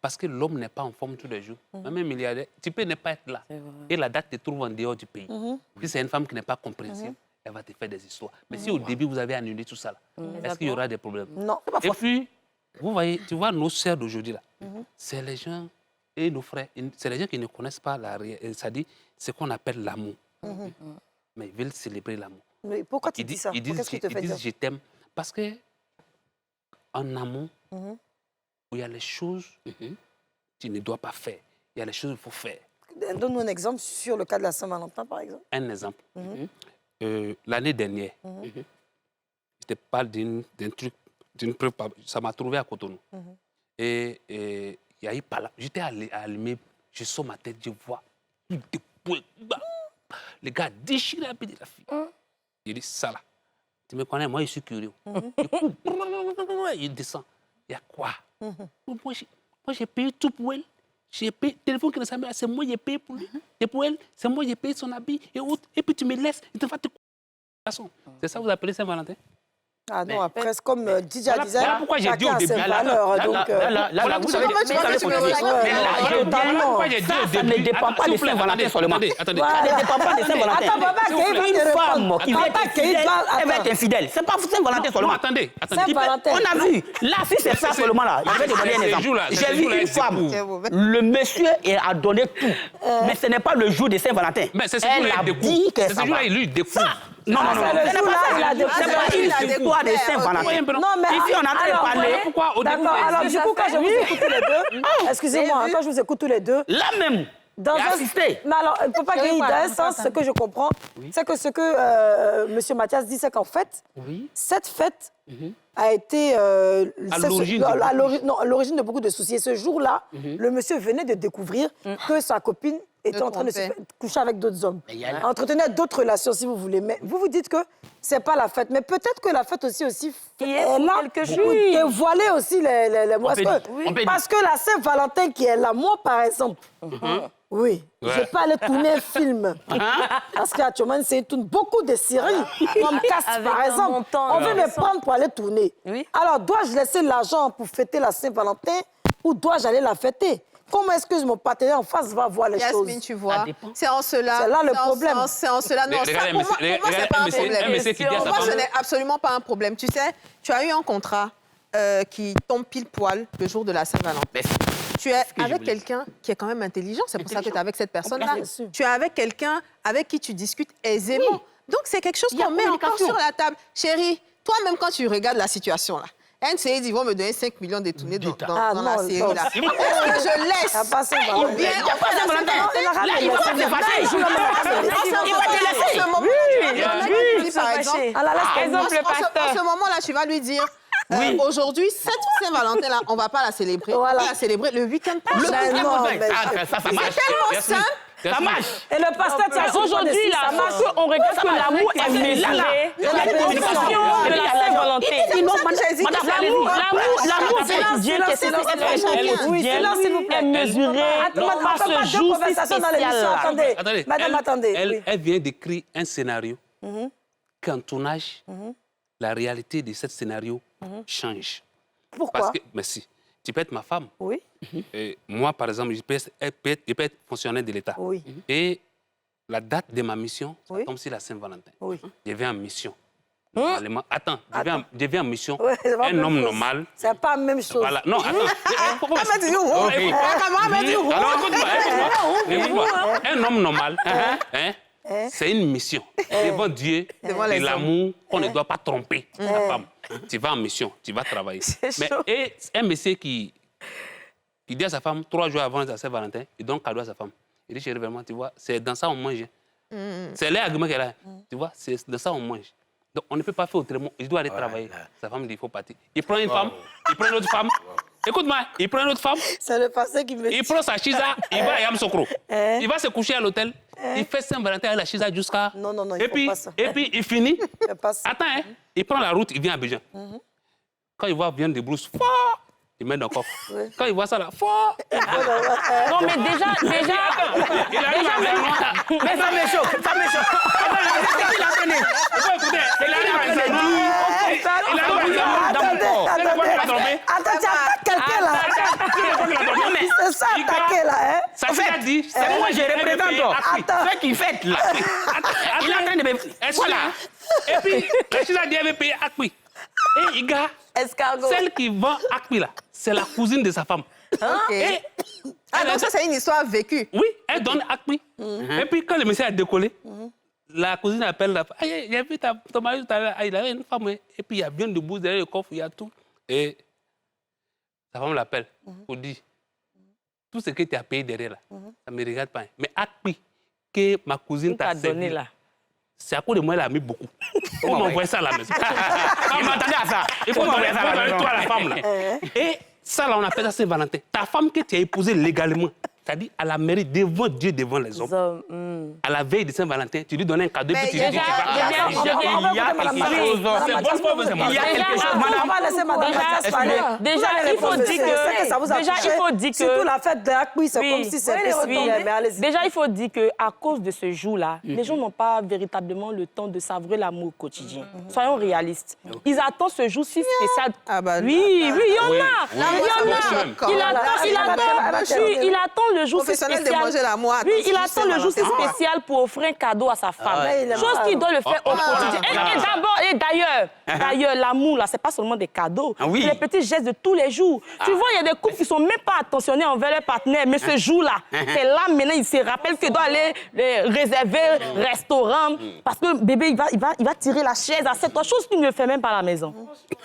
Parce que l'homme n'est pas en forme tous les jours. Même un milliardaire, tu peux ne pas être là. Et la date te trouve en dehors du pays. Si c'est une femme qui n'est pas compréhensible, elle va te faire des histoires. Mais si au début, vous avez annulé tout ça, là, est-ce qu'il y aura des problèmes? Non. Et puis, vous voyez, tu vois, nos sœurs d'aujourd'hui, là, c'est les gens et nos frères, c'est les gens qui ne connaissent pas la réalité, c'est-à-dire ce qu'on appelle l'amour. Mais ils veulent célébrer l'amour. Mais pourquoi tu dis ça? Ils Qu'est-ce qui te fait dire? disent je t'aime. Parce que en amour, où il y a les choses que tu ne dois pas faire, il y a les choses qu'il faut faire. Donne-nous un exemple sur le cas de la Saint-Valentin, par exemple. Un exemple. L'année dernière, je te parle d'un truc, d'une preuve, ça m'a trouvé à Cotonou. Et il y a eu par là, j'étais allumé, je sors ma tête, je vois des points. Les gars déchirent un peu de la fille. Il dit, ça là, tu me connais, moi je suis curieux. Il descend. Il y a quoi? Moi j'ai payé tout pour elle. J'ai payé le téléphone qui ne s'appelle, c'est moi qui ai payé pour lui. Et pour elle, c'est moi qui ai payé son habit et autres. Et puis tu me laisses, il te va te... C'est ça que vous appelez Saint-Valentin? Ah non, après, c'est comme Didier disait, voilà pourquoi j'ai dit au chacun a début. ses valeurs. Donc, Là, vous savez ça ne dépend pas de Saint-Valentin seulement. Attendez. Ça ne dépend pas de Saint-Valentin. Attends, papa, Une femme qui va être infidèle, elle va être infidèle. C'est pas Saint-Valentin seulement. Attendez. Saint-Valentin. On a vu, là, si c'est ça seulement là, je vais te donner un exemple. J'ai vu une femme, le monsieur a donné tout, mais ce n'est pas le jour de Saint-Valentin. Mais c'est ce Elle jour-là, a il dit découvre. qu'elle C'est s'en ce va. jour-là, il découvre. Non, c'est le jour-là, il a découvert. c'est pas une histoire de Saint-Valentin. Non, mais Ici, on est en train de parler. Pourquoi au début, d'accord, alors du coup, quand je vous écoute tous les deux, excusez-moi, quand je vous écoute tous les deux, Là même, dans j'ai assisté. Mais alors, il ne faut pas griller. Dans un sens, ce que je comprends, c'est que ce que M. Mathias dit, c'est qu'en fait, cette fête a été l'origine de beaucoup de soucis. Et ce jour-là, le monsieur venait de découvrir que sa copine était en train de se coucher avec d'autres hommes. Entretenait d'autres relations, si vous voulez. Mais vous vous dites que c'est pas la fête. Mais peut-être que la fête aussi est là quelque chose. pour dévoiler aussi les mots. Parce que la Saint-Valentin qui est là, moi, par exemple, oui, je vais pas aller tourner un film. Parce qu'actuellement, c'est beaucoup de séries, comme Casse, par exemple. On veut me prendre pour aller tourner. Alors, dois-je laisser l'argent pour fêter la Saint-Valentin ou dois-je aller la fêter? Comment est-ce que mon partenaire en face va voir les choses? Yasmine, tu vois, c'est en cela... C'est là le problème. C'est en cela... Non, ça, pour moi, c'est pas un problème. Pour moi, ce n'est absolument pas un problème. Tu sais, tu as eu un contrat qui tombe pile poil le jour de la Saint-Valentin. Tu es avec quelqu'un qui est quand même intelligent, c'est pour ça que tu es avec cette personne-là. Tu es avec quelqu'un avec qui tu discutes aisément. Donc, c'est quelque chose qu'on met encore sur la table. Chérie, toi-même, quand tu regardes la situation, là, NCA, ils vont me donner 5 millions détournés dans la série. Là. Est-ce que je laisse ou bien on passe à Valentin? Là, il va pas te fâcher. En ce moment-là, tu vas lui dire... Aujourd'hui, cette Saint-Valentin-là, on ne va pas la célébrer. On va la célébrer le week-end prochain. Ça marche. C'est tellement simple. Ça marche. Et le pasteur, aujourd'hui, là, parce qu'on regarde que l'amour est mesuré. La communication de la Saint-Valentin. L'amour, c'est quotidien, qu'est-ce que c'est quotidien, est mesuré par ce jour si spécial. Madame, attendez. Elle vient d'écrire un scénario qu'en tournage, la réalité de ce scénario change. Pourquoi? Parce que, merci. Tu peux être ma femme. Oui. Et moi, par exemple, je peux être fonctionnaire de l'État. Oui. Et la date de ma mission, c'est comme si la Saint-Valentin. Oui. Je vais en mission. Attends, je vais en mission. Ouais, un homme normal. C'est pas la même chose. Voilà. Non, attends. Écoute-moi. Un homme normal, c'est une mission. Devant Dieu, c'est l'amour qu'on ne doit pas tromper ta femme. Tu vas en mission, tu vas travailler. Mais un monsieur qui dit à sa femme 3 jours avant la Saint-Valentin, il donne cadeau à sa femme. Il dit, chérie, vraiment, tu vois, c'est dans ça qu'on mange. C'est l'argument qu'elle a. Tu vois, c'est dans ça qu'on mange. Donc, on ne peut pas faire autrement. Il doit aller travailler. Sa femme dit, il faut partir. Il prend une femme, il prend une autre femme. Écoute-moi, il prend une autre femme. C'est le passé qui me dit. Il prend sa chisa, il va à Yamsokro. Il va se coucher à l'hôtel. Il fait Saint-Valentin avec la chisa jusqu'à... Non, il faut pas ça. Et puis, il finit. Attends, il prend la route, il vient à Abidjan. Quand il voit viande de brousse, fort, il met dans le coffre. Quand il voit ça là, fort. Non, mais déjà... Il arrive à Vernois. Mais ça me choque. Il arrive à Vernois. Attends, tu attaques quelqu'un là. C'est ça, attaquer là, hein? Ça fait dit, c'est moi, je représente. Attends. Ce qu'il fait là. Il est en train de me... Voilà. Et puis, la chisa dit, elle veut payer Akpi. Et il gars, celle qui vend Akpi là, c'est la cousine de sa femme. Et donc ça, c'est une histoire vécue. Oui, elle donne Akpi. Et puis, quand le monsieur a décollé, la cousine appelle la femme. J'ai vu ton mari tout à l'heure, il avait une femme. Et puis, il y a bien de bouse derrière le coffre, il y a tout. Et sa femme l'appelle pour dire, tout ce que tu as payé derrière là, ça ne me regarde pas. Mais Akpi, que ma cousine t'a donné là, c'est à cause de moi, elle a mis beaucoup. Il faut m'envoyer ça à la maison. Il m'attendait à ça. Il faut m'envoyer ça à la maison. Toi, la femme, là. Et ça, là, on appelle ça Saint-Valentin. Ta femme que tu as épousée légalement, c'est-à-dire à la mairie, devant Dieu, devant les hommes, à la veille de Saint-Valentin, tu lui donnes un cadeau, puis tu lui dis, il y a quelque chose, madame. On va laisser madame Mathias parler. Déjà, il faut dire que... Surtout la fête de Akpi, c'est comme si c'était retombé. Mais allez-y. Déjà, il faut dire qu'à cause de ce jour-là, les gens n'ont pas véritablement le temps de savourer l'amour quotidien. Soyons réalistes. Ils attendent ce jour si spécial. Oui, il y en a. Il attend le jour si spécial. Oui, il attend le jour si spécial pour offrir un cadeau à sa femme. Chose qu'il doit le faire au quotidien. Et d'ailleurs, l'amour, là, c'est pas seulement des cadeaux. C'est les petits gestes de tous les jours. Tu vois, il y a des couples qui sont même pas attentionnés envers leur partenaire, mais ce jour-là, c'est là maintenant, il se rappelle qu'il doit aller réserver restaurant parce que bébé, il va tirer la chaise à cette chose qu'il ne fait même pas à la maison.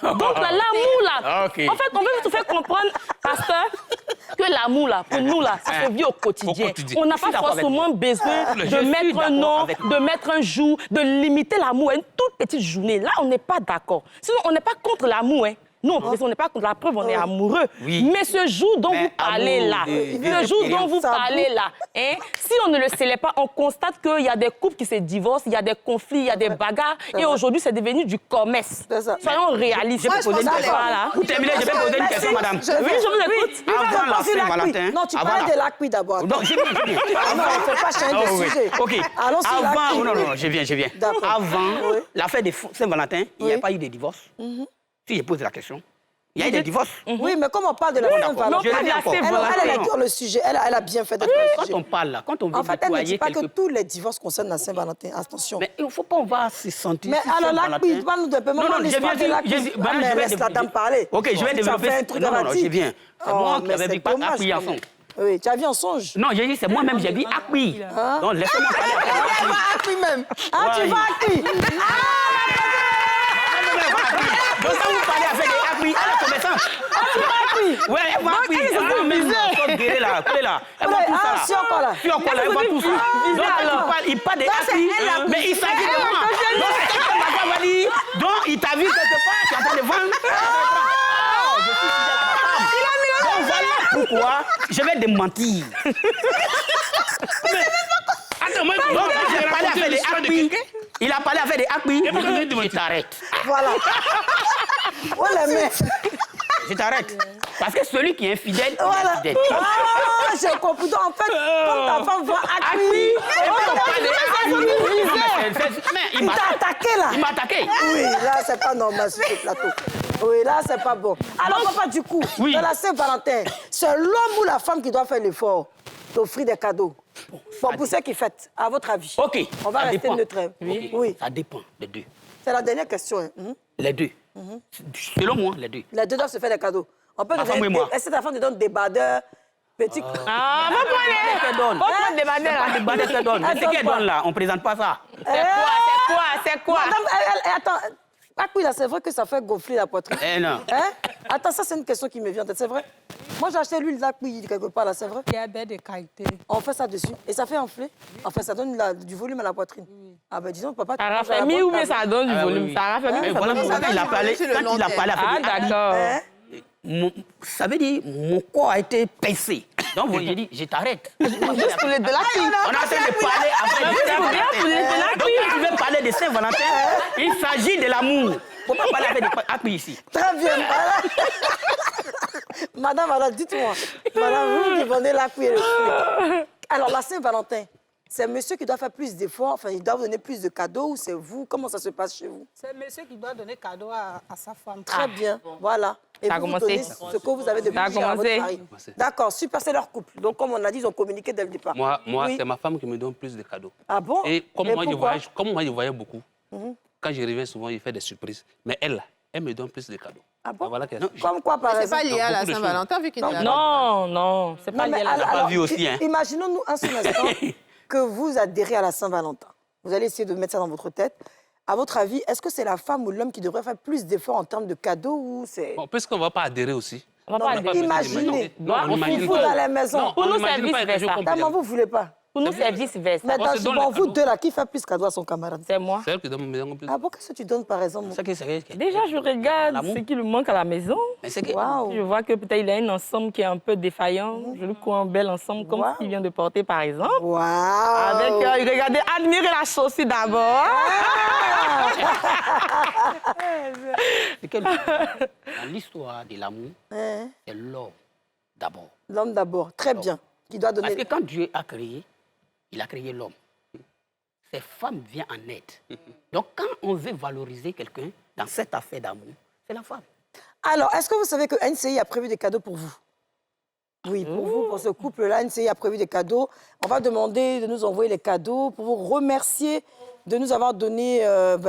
Donc, l'amour, là, en fait, on veut te faire comprendre, pasteur, que l'amour, là, pour nous, là, ça se vit au quotidien. On n'a pas forcément besoin de mettre un nom, de mettre un jour, de limiter l'amour à une toute petite journée. Là, on n'est pas d'accord. Sinon, on n'est pas contre l'amour, hein. Non, on n'est pas contre la preuve, on est amoureux. Oui. Mais ce jour dont vous parlez là, ce jour dont vous parlez là, hein, si on ne le célèbre pas, on constate qu'il y a des couples qui se divorcent, il y a des conflits, il y a des bagarres, et aujourd'hui, c'est devenu du commerce. Soyons réalistes. Je peux poser une question. Pour terminer, je vais poser une question, madame. Oui, je vous écoute. Avant la Saint-Valentin... Non, tu parlais de l'accueil d'abord. Non, j'ai bien. Non, il ne faut pas changer de sujet. OK. Allons sur l'accueil. Non, je viens. Avant l'affaire de Saint-Valentin, il n'y a pas eu de divorce. Si je pose la question, il y a eu des divorces. Oui, mais comme on parle de la Saint-Valentin, elle a dit le sujet. Elle a bien fait d'être le sujet. Quand on parle là, quand on veut En fait, elle ne dit déployer pas que quelque... tous les divorces concernent la Saint-Valentin. Attention. Mais il ne faut pas, on va se sentir... Mais sur alors, Saint-Valentin. l'accueil, parle-nous d'un peu. Non, l'histoire de l'accueil. Mais laisse la dame parler. OK, je vais développer... Non, je viens. C'est moi qui avais vu pas accueilli à fond. Oui, tu as vu en songe. Non, j'ai dit, c'est moi-même, j'ai dit accueilli. Donc, laissez-moi parler après. Accueil même. Ah, tu vas accueillir. Donc, quand vous parlez avec des accueillis, elle est commerçante. Ouais, elle va accueillir. Ah, mais non, guérir là, coller là. Elle va tout ça. Si encore là. Si encore là, elle va tout ça. Donc, il parle des accueils, mais il s'agit de moi. Donc, c'est quelqu'un qui m'a dit, donc, il t'a vu quelque part, tu es en train de vendre. Je suis fidèle à ma femme. Donc, voilà pourquoi je vais démentir. Attends, moi, Donc, j'ai parlé avec des accueils. Il a parlé avec des accueils. Je t'arrête. Voilà. Oh, les mecs. Je t'arrête. Parce que celui qui est infidèle, Voilà. il est fidèle. Ah, j'ai compris. Donc, en fait, comme ta femme va accueillir, il t'a attaqué là. Il m'a attaqué. Oui, là, c'est pas normal sur ce plateau. Oui, là, c'est pas bon. Alors, papa, du coup, Oui. dans la Saint-Valentin, c'est l'homme ou la femme qui doit faire l'effort d'offrir des cadeaux? Bon, pour ceux qui fêtent, à votre avis. OK. On va ça rester dépend. neutre. OK. Oui. Ça dépend des deux. C'est la dernière question. Hein. Les deux. Selon moi, les deux. Les deux doivent se faire des cadeaux. On peut Ma femme et moi. Est-ce que ta femme te donne des badeurs, petits... Ah, va Qu'elle donne. prendre des bandeurs. Des badets qu'elle donne. Mais ce qu'elle donne là, on ne présente pas ça. C'est quoi? Madame, attends, oui, là, c'est vrai que ça fait gonfler la poitrine. Eh non. Hein? Attends, ça, c'est une question qui me vient en tête, c'est vrai? Moi, j'ai acheté l'huile d'accueil quelque part, là, c'est vrai? Il y a des qualités. On fait ça dessus et ça fait enfler. Enfin, ça donne du volume à la poitrine. Ah ben, disons, papa... Ça raffermit ou bien ça donne du volume? oui. Ça raffermit Mais ou ça voilà donne du pourquoi volume? quand il a parlé Ah, avec d'accord. Hein? ça veut dire mon corps a été pincé. Donc, j'ai dit, je t'arrête. On est en train de parler après Donc, quand tu veux parler de Saint-Valentin, il s'agit de l'amour. Il ne faut pas parler avec des accueils ici. Très bien. Madame, alors, dites-moi. Madame, vous qui vendez l'accueil et le fruit. Alors, la Saint-Valentin, c'est monsieur qui doit faire plus d'efforts, enfin, il doit vous donner plus de cadeaux ou c'est vous? Comment ça se passe chez vous? C'est monsieur qui doit donner cadeau à sa femme. Très bien, voilà. Et Ça a vous commencé. donnez ce que vous avez de plus Ça a cher à votre commencé. mari. D'accord, super, c'est leur couple. Donc, comme on a dit, ils ont communiqué dès le départ. Moi Oui. c'est ma femme qui me donne plus de cadeaux. Ah bon? Et comme Et moi, pourquoi? je voyais beaucoup, quand je reviens souvent, il fait des surprises. Mais elle me donne plus de cadeaux. Ah bon? Voilà qu'elle- Comme quoi, par C'est exemple? pas lié à la beaucoup de choses. Saint-Valentin vu qu'il n'a Non, c'est pas Non, mais lié à la... pas vu aussi, hein. Imaginons-nous un seul instant que vous adhérez à la Saint-Valentin. Vous allez essayer de mettre ça dans votre tête. À votre avis, est-ce que c'est la femme ou l'homme qui devrait faire plus d'efforts en termes de cadeaux ou c'est... Bon, puisqu'on ne va pas adhérer aussi. On va Non, pas mais adhérer. imaginez. Non, On on n'imagine Il faut pas. dans la maison. Non, Pour on nous, n'imagine c'est pas quelque chose vice-versa. comme Tellement ça. vous ne voulez pas. Pour nous, c'est vice-versa. Mais On se donne bon, les vous cadeaux. deux là, qui fait plus cadeau à son camarade? C'est moi. C'est elle qui donne me plus. Ah bon, qu'est-ce que tu donnes par exemple? Déjà, je regarde L'amour. ce qui lui manque à la maison. Mais c'est que... Waouh! Je vois que peut-être il a un ensemble qui est un peu défaillant. Je lui cours un bel ensemble comme Wow. ce qu'il vient de porter, par exemple. Waouh! Avec, regardez, admirez la chaussure d'abord. C'est que dans l'histoire de l'amour, Hein? c'est l'homme d'abord. L'homme d'abord, très bien. Qui doit Parce donner... que quand Dieu a créé, il a créé l'homme. Cette femme vient en aide. Donc quand on veut valoriser quelqu'un dans cette affaire d'amour, c'est la femme. Alors, est-ce que vous savez que NCI a prévu des cadeaux pour vous? Oui, pour vous, pour ce couple-là, NCI a prévu des cadeaux. On va demander de nous envoyer les cadeaux pour vous remercier de nous avoir donné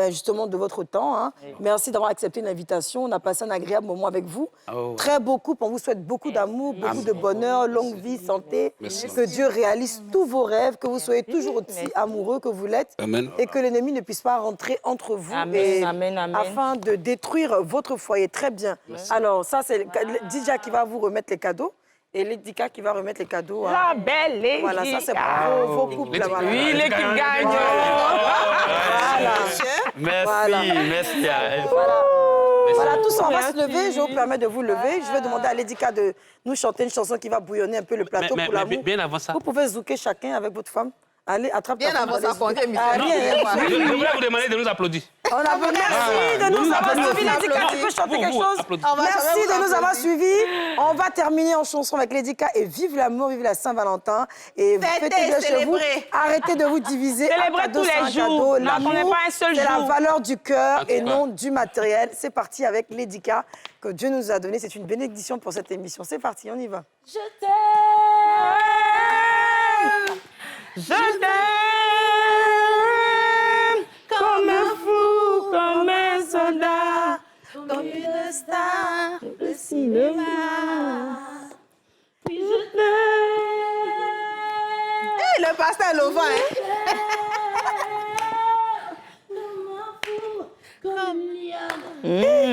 justement de votre temps. Hein. Merci d'avoir accepté l'invitation. On a passé un agréable moment avec vous. Oh. Très beau couple. On vous souhaite beaucoup d'amour, beaucoup de bonheur, longue vie, santé. Merci. Que Dieu réalise tous vos rêves, que vous soyez toujours aussi amoureux que vous l'êtes. Amen. Et que l'ennemi ne puisse pas rentrer entre vous. Amen, et amen, amen. Afin de détruire votre foyer. Très bien. Alors, ça, c'est DJ qui va vous remettre les cadeaux. Et Lédica qui va remettre les cadeaux. La belle Lédica. Voilà, ça c'est pour vos couples là-bas. Oui, l'équipe gagne. Merci, Voilà. merci à elle. Voilà, tous on va se lever. Je vous permets de vous lever. Je vais demander à Lédica de nous chanter une chanson qui va bouillonner un peu le plateau pour l'amour. Bien avant ça. Vous pouvez zouker chacun avec votre femme. Allez, attrape ta Bien femme. avant allez ça, zouker. compter, mais Ah, c'est rien, bon, rien. Je voulais vous demander de nous applaudir. On a merci de nous avoir suivis, Lédica. Tu peux chanter quelque chose? Merci de nous avoir suivis. On va terminer en chanson avec Lédica et vive l'amour, vive la Saint-Valentin. Et fêtez bien chez vous. Arrêtez de vous diviser. Célébrez tous les jours. N'attendez pas un seul c'est la jour. valeur du cœur et non du matériel. C'est parti avec Lédica que Dieu nous a donné. C'est une bénédiction pour cette émission. C'est parti, on y va. Je t'aime. Je t'aime. Comme un fou, comme un soldat, comme une star de cinéma. Puis je t'aime. Le pastel au vin. Mmh.